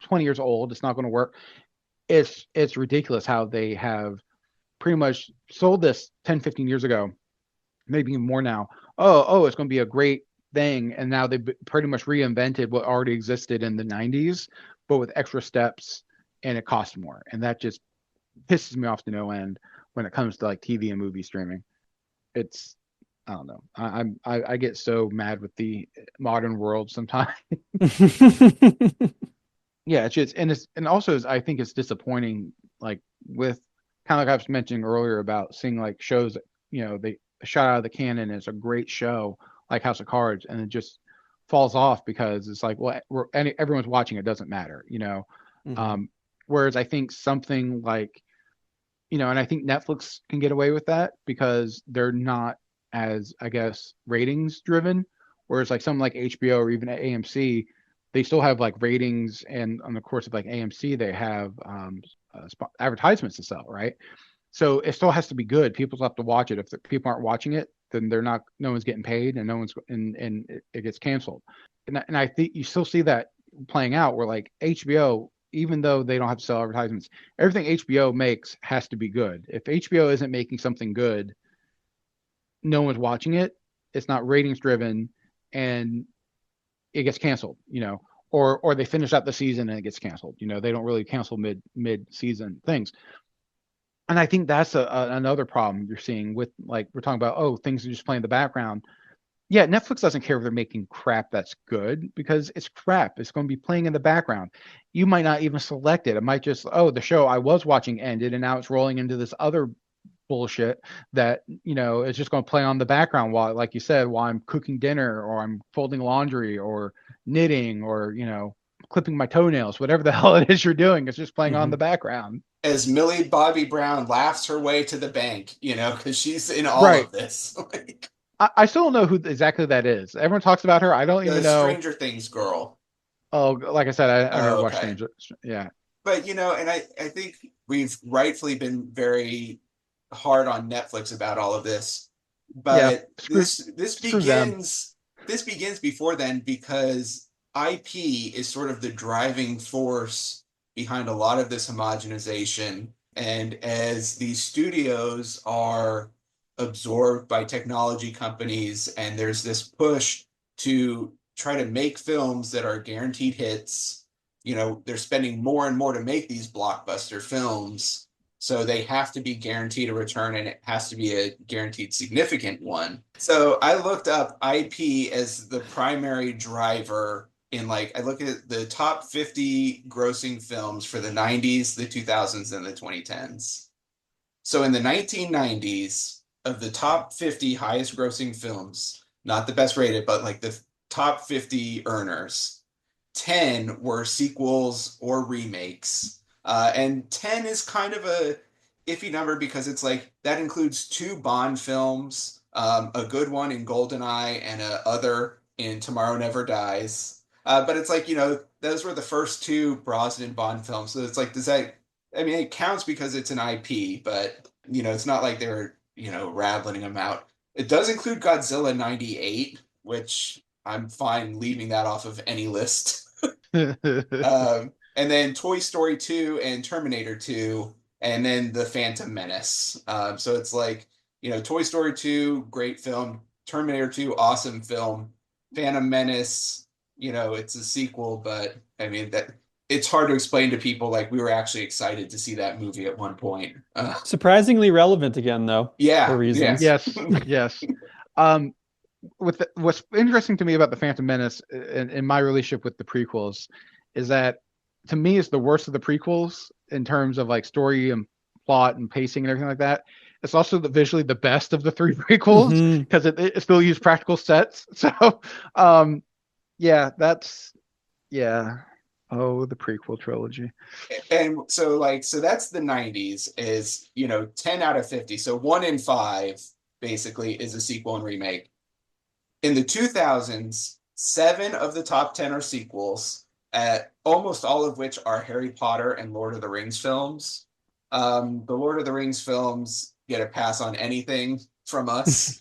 20 years old, it's not going to work. It's ridiculous how they have pretty much sold this 10, 15 years ago, maybe even more now. Oh, it's going to be a great thing. And now they've pretty much reinvented what already existed in the 90s, but with extra steps, and it costs more. And that just pisses me off to no end when it comes to like TV and movie streaming. It's, I don't know. I get so mad with the modern world sometimes. Yeah, it's just, and also I think it's disappointing, like with kind of like I was mentioning earlier about seeing like shows, they shot out of the cannon and it's a great show like House of Cards, and it just falls off because it's like, well, everyone's watching, it doesn't matter, whereas I think something like, and I think Netflix can get away with that because they're not as, I guess, ratings driven, whereas like something like HBO or even AMC, they still have like ratings, and on the course of like AMC, they have advertisements to sell, right? So it still has to be good. People still have to watch it. If the people aren't watching it, then no one's getting paid, and it gets canceled. And I think you still see that playing out where like HBO, even though they don't have to sell advertisements, everything HBO makes has to be good. If HBO isn't making something good, no one's watching it. It's not ratings driven, and it gets canceled, or they finish out the season and it gets canceled. They don't really cancel mid season things. And I think that's another problem you're seeing with, like, we're talking about, things are just playing in the background. Yeah, Netflix doesn't care if they're making crap that's good, because it's crap. It's going to be playing in the background. You might not even select it. It might just, the show I was watching ended and now it's rolling into this other bullshit that, is just going to play on the background while, like you said, while I'm cooking dinner or I'm folding laundry or knitting or, clipping my toenails, whatever the hell it is you're doing. It's just playing on the background. As Millie Bobby Brown laughs her way to the bank, because she's in all of this. I still don't know who exactly that is. Everyone talks about her. I don't even know. Stranger Things girl. Oh, like I said, I never watched Stranger. Yeah. But, and I think we've rightfully been very hard on Netflix about all of this. But this begins before then, because IP is sort of the driving force behind a lot of this homogenization. And as these studios are absorbed by technology companies, and there's this push to try to make films that are guaranteed hits, they're spending more and more to make these blockbuster films. So they have to be guaranteed a return, and it has to be a guaranteed significant one. So I looked up IP as the primary driver in, I look at the top 50 grossing films for the 90s, the 2000s, and the 2010s. So in the 1990s, of the top 50 highest grossing films, not the best rated, but like the top 50 earners, 10 were sequels or remakes. And 10 is kind of a iffy number because it's like that includes 2 Bond films, a good one in GoldenEye and a other in Tomorrow Never Dies. But it's like, those were the first 2 Brosnan Bond films. So it's like, it counts because it's an IP, but, it's not like they're, rattling them out. It does include Godzilla 98, which I'm fine leaving that off of any list. And then Toy Story 2 and Terminator 2, and then The Phantom Menace. So it's like, Toy Story 2, great film. Terminator 2, awesome film. Phantom Menace, it's a sequel, but I mean that it's hard to explain to people. Like, we were actually excited to see that movie at one point. Surprisingly relevant again, though. Yeah, For reasons. Yes, yes. What's interesting to me about the Phantom Menace in my relationship with the prequels is that, to me, it's the worst of the prequels in terms of like story and plot and pacing and everything like that. It's also visually the best of the three prequels because it still used practical sets. So, yeah, Oh, the prequel trilogy. And so that's the 90s is, 10 out of 50. So 1 in 5 basically is a sequel and remake. In the 2000s, 7 of the top 10 are sequels, almost all of which are Harry Potter and Lord of the Rings films. The Lord of the Rings films get a pass on anything from us.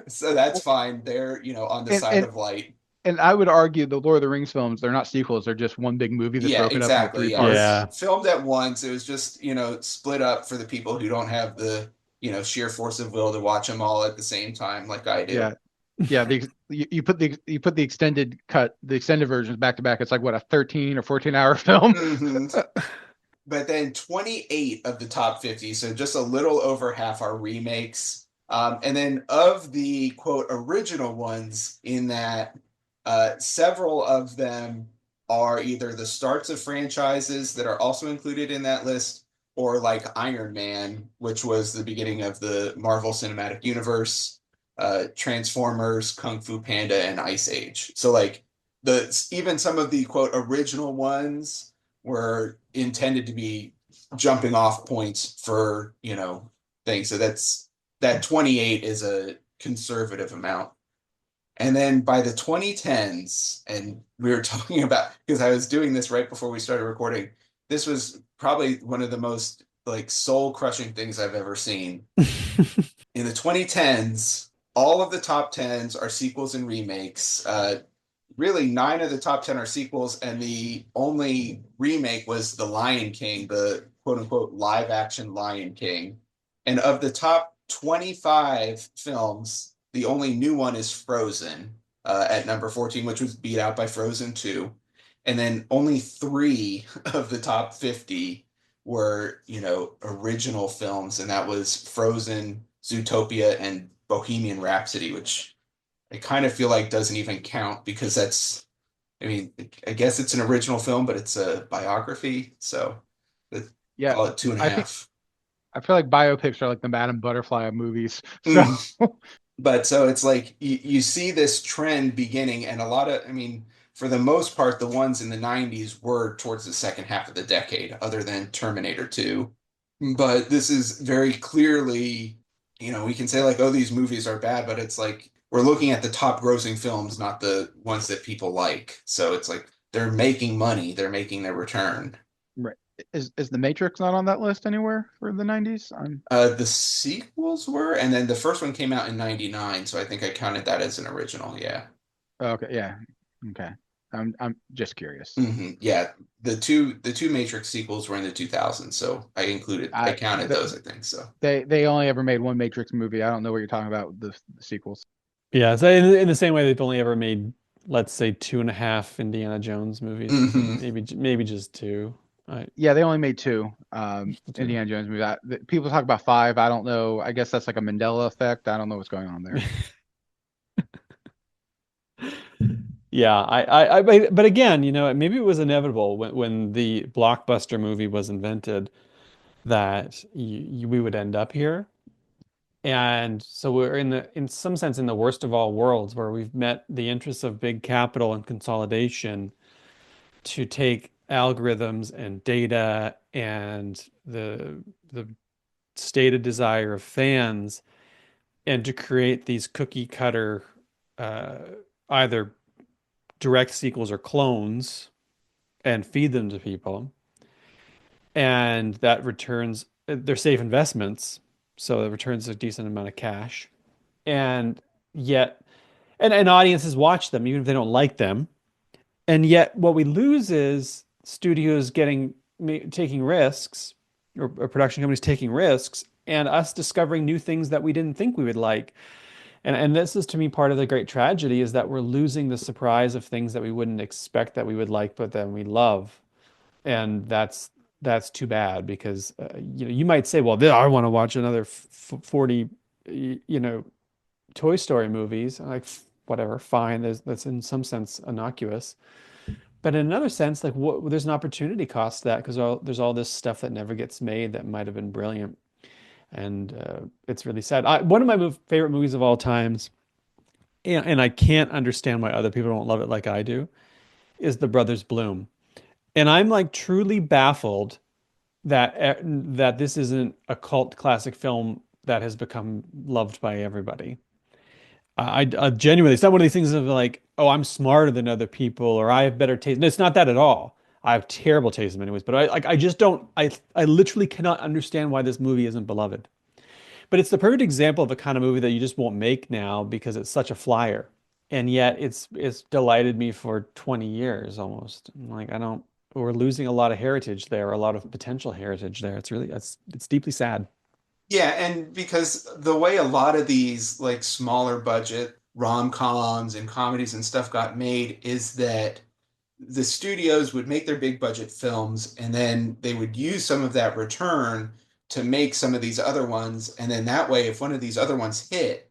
So that's fine. They're, on the side of light. And I would argue the Lord of the Rings films, they're not sequels. They're just one big movie that's broken up into 3 parts. Yeah. Filmed at once. It was just, split up for the people who don't have the, sheer force of will to watch them all at the same time like I do. Yeah. You put the extended cut, the extended versions back to back. It's like, what, a 13 or 14-hour film? But then 28 of the top 50, so just a little over half are remakes. And then of the, quote, original ones in that, several of them are either the starts of franchises that are also included in that list, or like Iron Man, which was the beginning of the Marvel Cinematic Universe, Transformers, Kung Fu Panda, and Ice Age. So like even some of the, quote, original ones were intended to be jumping off points for, things. So that 28 is a conservative amount. And then by the 2010s, and we were talking about, because I was doing this right before we started recording, this was probably one of the most like soul-crushing things I've ever seen. In the 2010s, all of the top 10s are sequels and remakes. Really, 9 of the top 10 are sequels, and the only remake was The Lion King, the quote-unquote live-action Lion King. And of the top 25 films, the only new one is Frozen at number 14, which was beat out by Frozen 2. And then only 3 of the top 50 were, original films. And that was Frozen, Zootopia, and Bohemian Rhapsody, which I kind of feel like doesn't even count because that's, I guess it's an original film, but it's a biography. So call it 2.5. I feel like biopics are like the Madame Butterfly of movies. So. But so it's like you see this trend beginning, and a lot of, for the most part, the ones in the 90s were towards the second half of the decade, other than Terminator 2. But this is very clearly, we can say like, oh, these movies are bad, but it's like we're looking at the top grossing films, not the ones that people like. So it's like they're making money, they're making their return. Right. Is The Matrix not on that list anywhere for the 90s? The sequels were, and then the first one came out in 99, so I think I counted that as an original, yeah. Okay, yeah. Okay. I'm just curious. Yeah, the two Matrix sequels were in the 2000s, so I counted those, I think so. They only ever made one Matrix movie. I don't know what you're talking about, the sequels. Yeah, so in the same way they've only ever made, let's say, 2.5 Indiana Jones movies. Maybe just 2. Yeah, they only made 2 Indiana Jones movies. People talk about 5. I don't know. I guess that's like a Mandela effect. I don't know what's going on there. Yeah, but again, maybe it was inevitable when the blockbuster movie was invented that we would end up here. And so we're in some sense in the worst of all worlds, where we've met the interests of big capital and consolidation to take algorithms and data and the stated desire of fans, and to create these cookie cutter either direct sequels or clones and feed them to people. And that returns, they're safe investments, so it returns a decent amount of cash. and yet, and audiences watch them even if they don't like them. And yet, what we lose is studios taking risks, or production companies taking risks, and us discovering new things that we didn't think we would like. And this is to me part of the great tragedy is that we're losing the surprise of things that we wouldn't expect that we would like, but then we love. And that's too bad because you might say, well, I want to watch another 40 Toy Story movies. Like whatever, fine. That's in some sense innocuous. But in another sense, like there's an opportunity cost to that because there's all this stuff that never gets made that might have been brilliant, and it's really sad. One of my favorite movies of all times, and I can't understand why other people don't love it like I do, is The Brothers Bloom, and I'm like truly baffled that this isn't a cult classic film that has become loved by everybody. I genuinely, it's not one of these things of like, oh, I'm smarter than other people or I have better taste. No, it's not that at all. I have terrible taste in many ways, but I just don't, I literally cannot understand why this movie isn't beloved. But it's the perfect example of a kind of movie that you just won't make now because it's such a flyer. And yet it's delighted me for 20 years almost. Like we're losing a lot of heritage there, a lot of potential heritage there. It's deeply sad. Yeah, and because the way a lot of these like smaller budget rom-coms and comedies and stuff got made is that the studios would make their big budget films and then they would use some of that return to make some of these other ones. And then that way, if one of these other ones hit,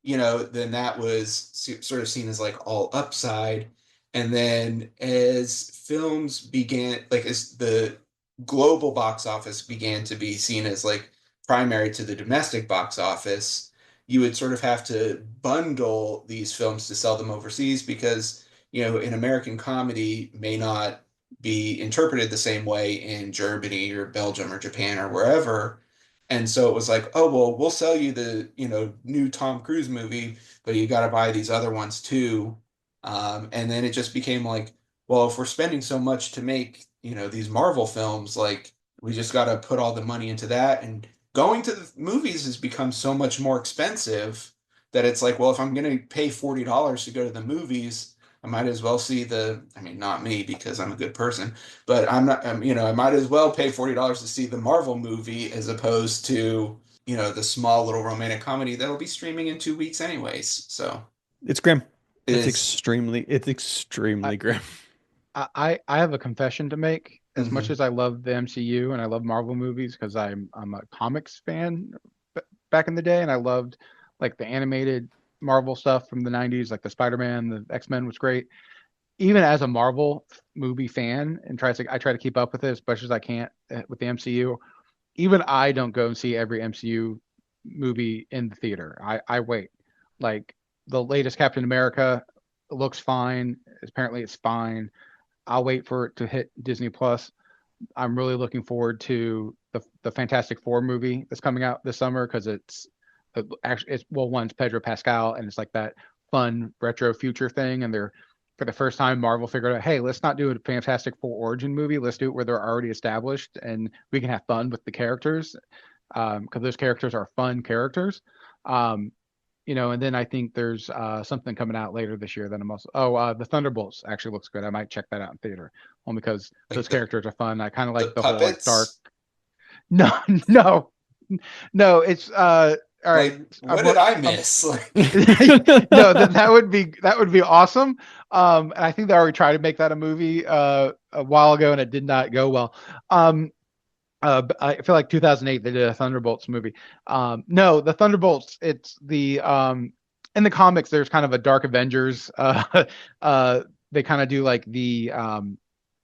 then that was sort of seen as like all upside. And then as films began, like as the global box office began to be seen as like primary to the domestic box office, you would sort of have to bundle these films to sell them overseas because, an American comedy may not be interpreted the same way in Germany or Belgium or Japan or wherever. And so it was like, oh, well, we'll sell you the, new Tom Cruise movie, but you got to buy these other ones too. And then it just became like, well, if we're spending so much to make, these Marvel films, like we just got to put all the money into that. And going to the movies has become so much more expensive that it's like, well, if I'm going to pay $40 to go to the movies, I might as well see not me because I'm a good person, but I'm not, I might as well pay $40 to see the Marvel movie as opposed to, the small little romantic comedy that'll be streaming in 2 weeks anyways. So it's grim. It's extremely grim. I have a confession to make. As much Mhm. as I love the MCU and I love Marvel movies because I'm a comics fan back in the day, and I loved like the animated Marvel stuff from the 90s, like the Spider-Man, the X-Men was great. Even as a Marvel movie fan, and I try to keep up with it as much as I can with the MCU. Even I don't go and see every MCU movie in the theater. I wait. Like the latest Captain America looks fine. Apparently, it's fine. I'll wait for it to hit Disney Plus. I'm really looking forward to the Fantastic Four movie that's coming out this summer because one's Pedro Pascal and it's like that fun retro future thing, and they're for the first time Marvel figured out, hey, let's not do a Fantastic Four origin movie. Let's do it where they're already established and we can have fun with the characters because those characters are fun characters. And then I think there's something coming out later this year that I'm also the Thunderbolts actually looks good. I might check that out in theater only because those characters are fun. I kind of like the whole like dark. No, no, it's all right. Like, what did I miss? No, that would be awesome. And I think they already tried to make that a movie a while ago, and it did not go well. I feel like 2008 they did a Thunderbolts movie. No, the Thunderbolts. It's the in the comics. There's kind of a Dark Avengers. They kind of do like the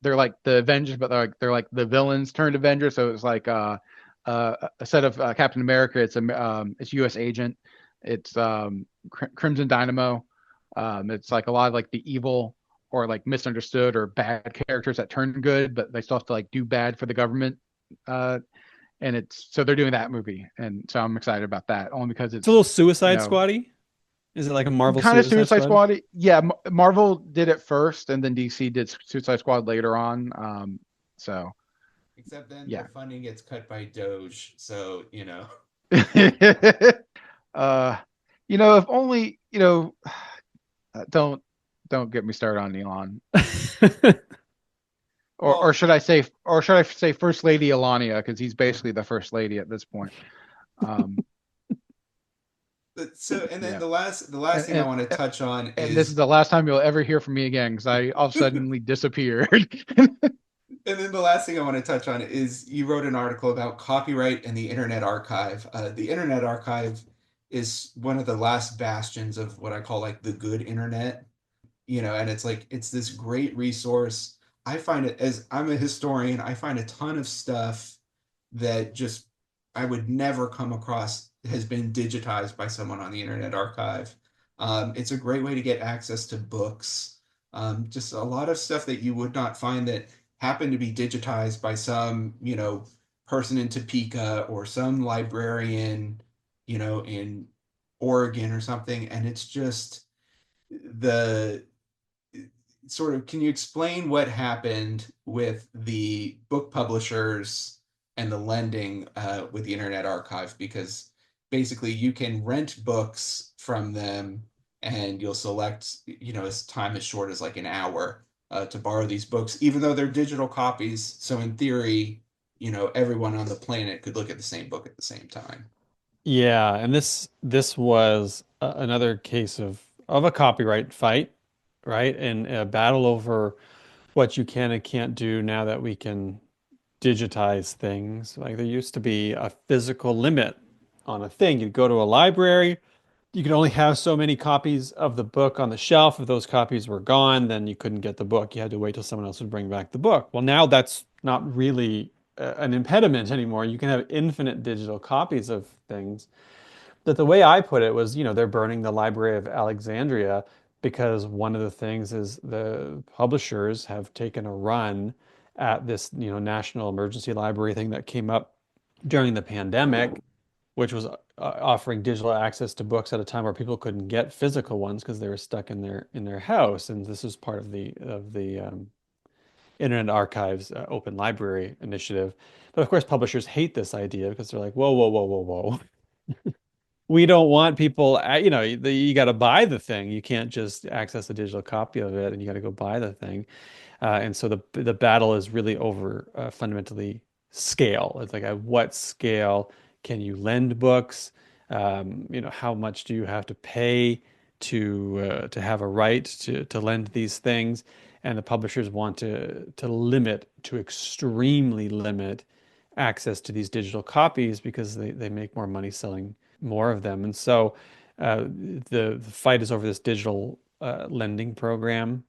they're like the Avengers, but they're like the villains turned Avengers. So it's like a set of Captain America. It's U.S. Agent. It's Crimson Dynamo. It's like a lot of like the evil or like misunderstood or bad characters that turn good, but they still have to like do bad for the government. And so they're doing that movie, and so I'm excited about that only because it's a little Suicide Squad-y. Is it like a Marvel kind of Suicide Squad? Yeah, Marvel did it first, and then DC did Suicide Squad later on. So. Except then the funding gets cut by Doge, so yeah, If only, don't get me started on Elon. Or should I say First Lady Elania, because he's basically the First Lady at this point. And then Yeah. the last thing I want to touch on And this is the last time you'll ever hear from me again, because I all of a suddenly disappeared. And then the last thing I want to touch on is you wrote an article about copyright and the Internet Archive. The Internet Archive is one of the last bastions of what I call like the good internet, and it's this great resource. I find it, as I'm a historian, I find a ton of stuff that just I would never come across has been digitized by someone on the Internet Archive. It's a great way to get access to books. Just a lot of stuff that you would not find that happened to be digitized by some, person in Topeka or some librarian, in Oregon or something. And it's just the sort of, can you explain what happened with the book publishers and the lending with the Internet Archive? Because basically you can rent books from them and you'll select, as time as short as like an hour to borrow these books, even though they're digital copies. So in theory, everyone on the planet could look at the same book at the same time. Yeah, and this was another case of a copyright fight, right? And a battle over what you can and can't do now that we can digitize things. Like there used to be a physical limit on a thing. You'd go to a library, you could only have so many copies of the book on the shelf. If those copies were gone, then you couldn't get the book. You had to wait till someone else would bring back the book. Well, now that's not really an impediment anymore. You can have infinite digital copies of things. But the way I put it was, they're burning the Library of Alexandria because one of the things is the publishers have taken a run at this, national emergency library thing that came up during the pandemic, which was offering digital access to books at a time where people couldn't get physical ones because they were stuck in their house. And this was part of the Internet Archive's open library initiative. But of course, publishers hate this idea because they're like, whoa, whoa, whoa, whoa, whoa. We don't want people, you got to buy the thing. You can't just access a digital copy of it, and you got to go buy the thing. And so the battle is really over fundamentally scale. It's like at what scale can you lend books? How much do you have to pay to have a right to lend these things? And the publishers want to extremely limit access to these digital copies because they make more money selling more of them. And so the fight is over this digital lending program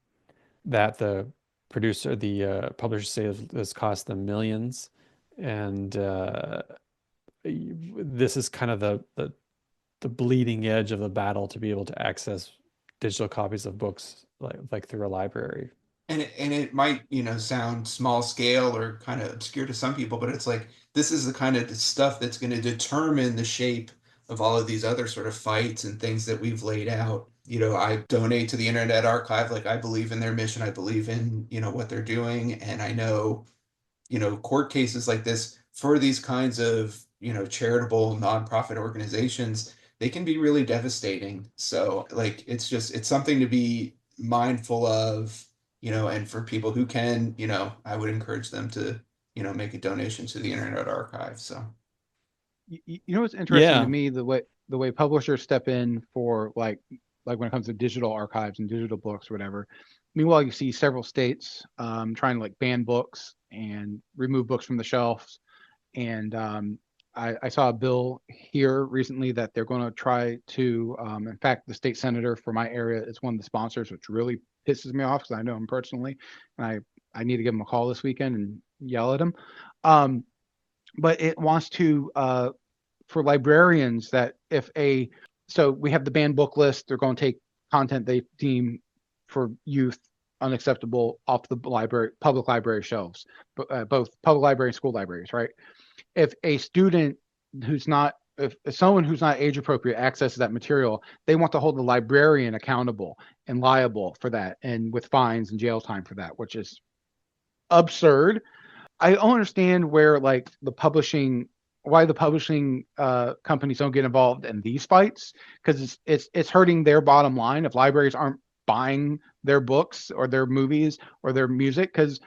that the publishers say has cost them millions. And this is kind of the bleeding edge of the battle to be able to access digital copies of books like through a library. And it might, sound small scale or kind of obscure to some people, but it's like this is the kind of stuff that's going to determine the shape of all of these other sort of fights and things that we've laid out. I donate to the Internet Archive. Like I believe in their mission. I believe in, what they're doing. And I know, court cases like this for these kinds of, charitable nonprofit organizations, they can be really devastating. So like, it's something to be mindful of, and for people who can, I would encourage them to, make a donation to the Internet Archive. So, What's interesting Yeah. to me, the way publishers step in for like when it comes to digital archives and digital books or whatever. Meanwhile, you see several states trying to like ban books and remove books from the shelves. And I saw a bill here recently that they're going to try to, in fact, the state senator for my area is one of the sponsors, which really pisses me off because I know him personally. And I need to give him a call this weekend and yell at him. But it wants to, for librarians, that so we have the banned book list, they're going to take content they deem for youth unacceptable off the public library shelves, both public library and school libraries, right? If a student if someone who's not age appropriate accesses that material, they want to hold the librarian accountable and liable for that, and with fines and jail time for that, which is absurd. I don't understand where like the publishing the publishing companies don't get involved in these fights, because it's hurting their bottom line if libraries aren't buying their books or their movies or their music, because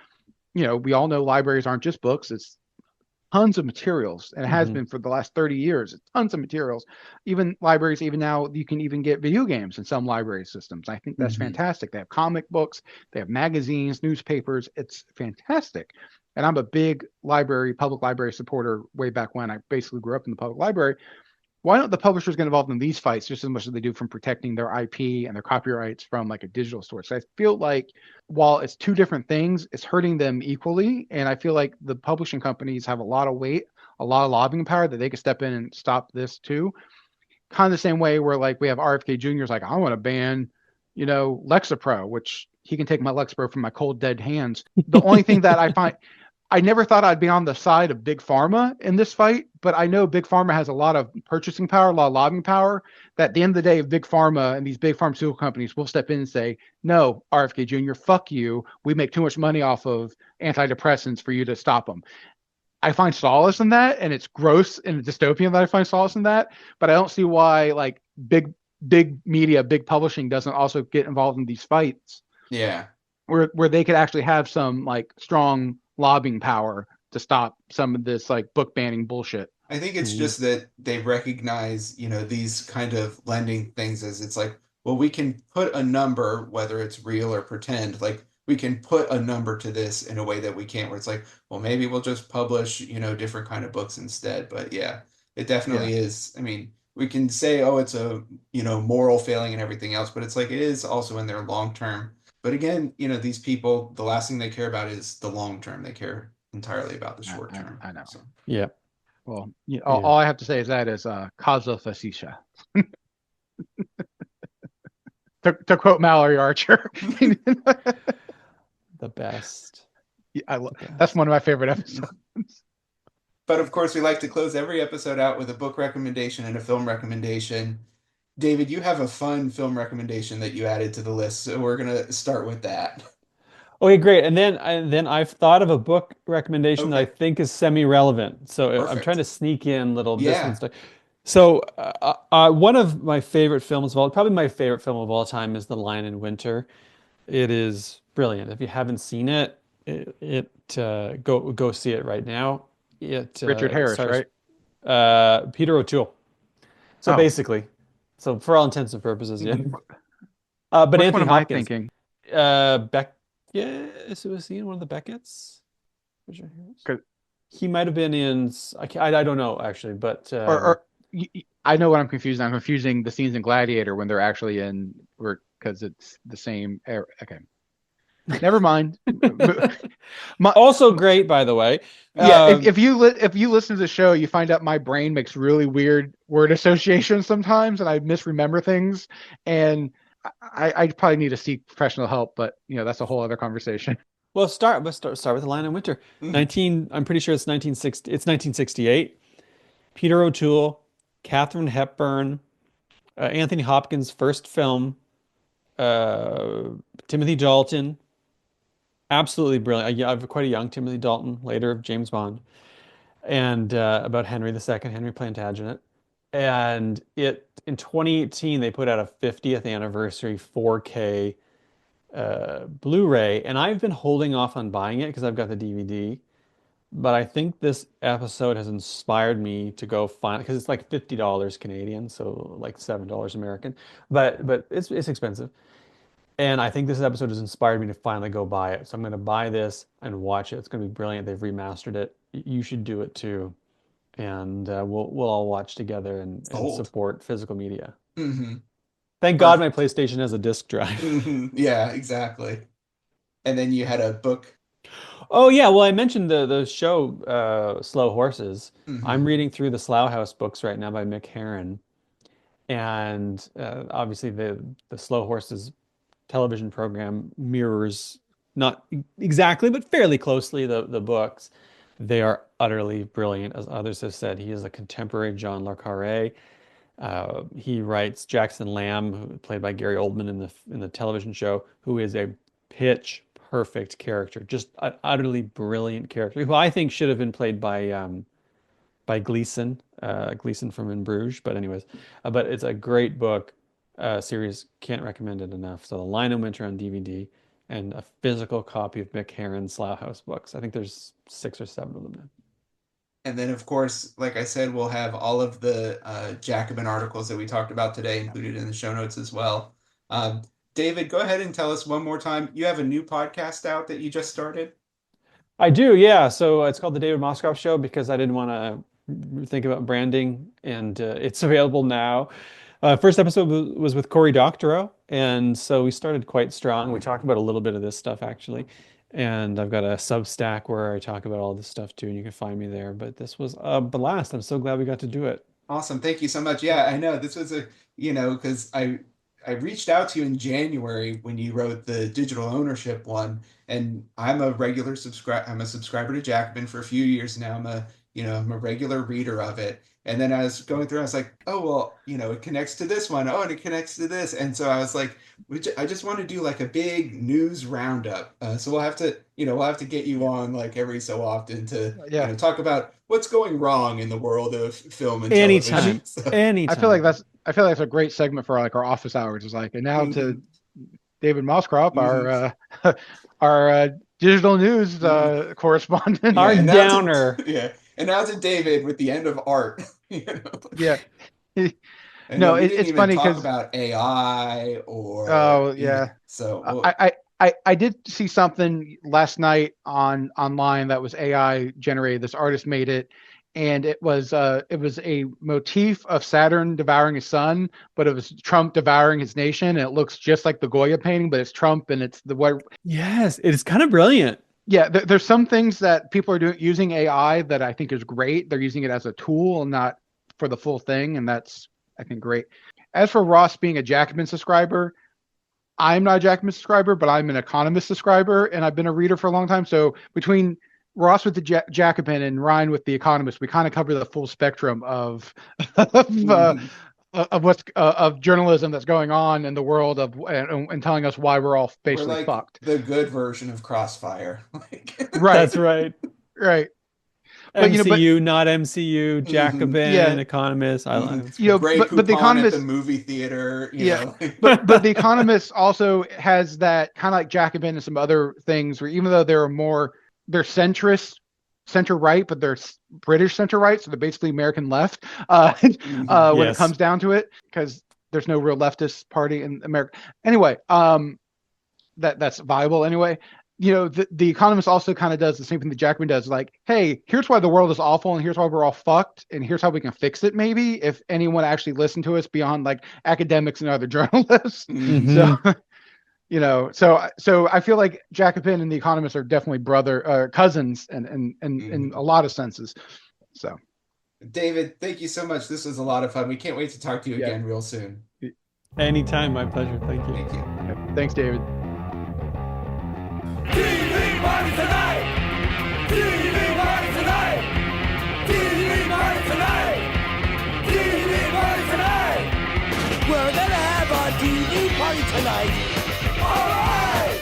we all know libraries aren't just books. It's tons of materials, and it has been for the last 30 years. It's tons of materials. Even libraries, even now, you can even get video games in some library systems. I think that's fantastic. They have comic books, they have magazines, newspapers. It's fantastic. And I'm a big public library supporter way back when. I basically grew up in the public library. Why don't the publishers get involved in these fights just as much as they do from protecting their IP and their copyrights from like a digital source? So I feel like while it's two different things, it's hurting them equally. And I feel like the publishing companies have a lot of weight, a lot of lobbying power that they could step in and stop this too. Kind of the same way where like we have RFK Jr.'s like, I want to ban, Lexapro, which he can take my Lexapro from my cold, dead hands. The only thing that I never thought I'd be on the side of Big Pharma in this fight, but I know Big Pharma has a lot of purchasing power, a lot of lobbying power, that at the end of the day, Big Pharma and these big pharmaceutical companies will step in and say, no, RFK Jr., fuck you. We make too much money off of antidepressants for you to stop them. I find solace in that, and it's gross and dystopian that I find solace in that, but I don't see why like big media, big publishing doesn't also get involved in these fights. Yeah. Where they could actually have some like strong lobbying power to stop some of this like book banning bullshit. I think it's just that they recognize, these kind of lending things as it's like, well, we can put a number, whether it's real or pretend, like we can put a number to this in a way that we can't, where it's like, well, maybe we'll just publish, different kind of books instead. But yeah, it definitely is. I mean, we can say, oh, it's a, moral failing and everything else, but it's like, it is also in their long term. But again, these people, the last thing they care about is the long term. They care entirely about the short term. I know. So. Yeah. Well, all I have to say is that is causa facetious. to quote Mallory Archer. The best. Yeah, that's one of my favorite episodes. But of course, we like to close every episode out with a book recommendation and a film recommendation. David, you have a fun film recommendation that you added to the list, so we're gonna start with that. Okay, great. And then I've thought of a book recommendation that I think is semi-relevant. So I'm trying to sneak in little this one stuff. So one of my favorite films of all, probably my favorite film of all time, is The Lion in Winter. It is brilliant. If you haven't seen it, go see it right now. Richard Harris, right? Peter O'Toole. So basically. So for all intents and purposes, yeah. But which Anthony one am Hopkins, I thinking? Was he in one of the Becketts? He might have been in. I don't know actually, but I know what I'm confusing. I'm confusing the scenes in Gladiator when they're actually in, because it's the same era. Okay. Never mind. Also great, by the way. Yeah, if you listen to the show, you find out my brain makes really weird word associations sometimes, and I misremember things, and I probably need to seek professional help. But that's a whole other conversation. Well, let's start with The Lion in Winter. I'm pretty sure it's 1960. It's 1968. Peter O'Toole, Katharine Hepburn, Anthony Hopkins' first film, Timothy Dalton. Absolutely brilliant. I have quite a young Timothy Dalton, later James Bond, and about Henry II, Henry Plantagenet. And in 2018, they put out a 50th anniversary 4K Blu-ray, and I've been holding off on buying it because I've got the DVD. But I think this episode has inspired me to go find, because it's like $50 Canadian, so like $7 American. But it's expensive. And I think this episode has inspired me to finally go buy it. So I'm going to buy this and watch it. It's going to be brilliant. They've remastered it. You should do it too. And we'll all watch together and support physical media. Mm-hmm. Thank God my PlayStation has a disc drive. Yeah, exactly. And then you had a book. Oh yeah, well I mentioned the show Slow Horses. I'm reading through the Slough House books right now by Mick Herron. And obviously the Slow Horses television program mirrors, not exactly, but fairly closely, the books. They are utterly brilliant, as others have said. He is a contemporary John le Carré. He writes Jackson Lamb, played by Gary Oldman in the television show, who is a pitch perfect character, just an utterly brilliant character, who I think should have been played by by Gleason, Gleason from In Bruges. But anyways, but it's a great book series. Can't recommend it enough. So The Lion in Winter on DVD and a physical copy of Mick Herron's Slough House books. I think there's 6 or 7 of them now. And then, of course, like I said, we'll have all of the Jacobin articles that we talked about today included in the show notes as well. David, go ahead and tell us one more time. You have a new podcast out that you just started? I do, yeah. So it's called The David Moscrop Show because I didn't want to think about branding, and it's available now. First episode was with Cory Doctorow, and so we started quite strong. We talked about a little bit of this stuff, actually. And I've got a Substack where I talk about all this stuff too, and you can find me there. But this was a blast. I'm so glad we got to do it. Awesome. Thank you so much. Yeah, I know this was because I reached out to you in January when you wrote the digital ownership one, and I'm a regular I'm a subscriber to Jacobin for a few years now. I'm a regular reader of it. And then I was going through, I was like, oh, well, it connects to this one. Oh, and it connects to this. And so I was like, I just want to do like a big news roundup. So we'll have to get you on like every so often to talk about what's going wrong in the world of film and television. Anytime. I feel like that's a great segment for like our office hours. It's like, and now to David Moscrop, our digital news correspondent, our downer. And now to David with the end of art. Yeah. No, it's funny because about AI or So I did see something last night online that was AI generated. This artist made it, and it was a motif of Saturn devouring his sun, but it was Trump devouring his nation, and it looks just like the Goya painting, but it's Trump and it's the what. Yes, it is kind of brilliant. Yeah, there's some things that people are using AI that I think is great. They're using it as a tool and not for the full thing, and that's, I think, great. As for Ross being a Jacobin subscriber, I'm not a Jacobin subscriber, but I'm an Economist subscriber, and I've been a reader for a long time. So between Ross with the Jacobin and Ryan with the Economist, we kind of cover the full spectrum of of journalism that's going on in the world and telling us why we're all basically fucked. The good version of Crossfire. Right. That's right. Right. But, MCU, not MCU, Jacobin, Economist. I love it. But the Economist at the movie theater. But the Economist also has that kind of like Jacobin and some other things where even though they're centrist, center right, but they're British center right, so they're basically American left when it comes down to it, because there's no real leftist party in America. Anyway, that's viable anyway. The Economist also kind of does the same thing that Jacobin does, like, hey, here's why the world is awful, and here's why we're all fucked, and here's how we can fix it, maybe, if anyone actually listened to us beyond like academics and other journalists. Mm-hmm. So I feel like Jacobin and the Economist are definitely cousins in a lot of senses. So, David, thank you so much. This was a lot of fun. We can't wait to talk to you again real soon. Anytime, my pleasure. Thank you. Thank you. Thanks, David. TV party tonight! TV party tonight! TV party tonight! TV party tonight! We're gonna have a TV party tonight! Alright!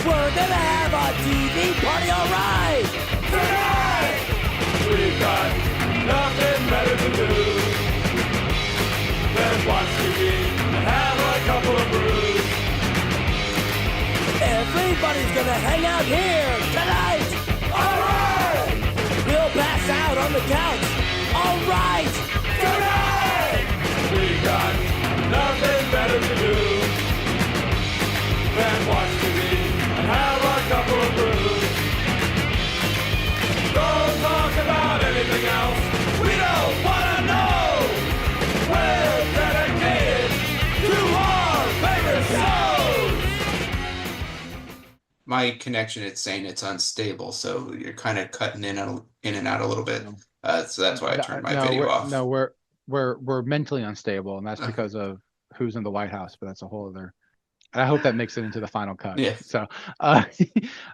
We're gonna have a TV party, alright! Tonight! We've got nothing better to do than watch TV and have a couple of brews. Everybody's gonna hang out here tonight! Alright! We'll pass out on the couch! Alright! Tonight! We got nothing better to do than watch TV and have a couple of brews. Don't talk about anything else. We don't wanna know. We're dedicated to our favorite shows. My connection, it's saying it's unstable, so you're kind of cutting in and out a little bit. So that's why I turned my video off. No, we're mentally unstable, and that's because of who's in the White House. But that's a whole other. I hope that makes it into the final cut. Yeah. So,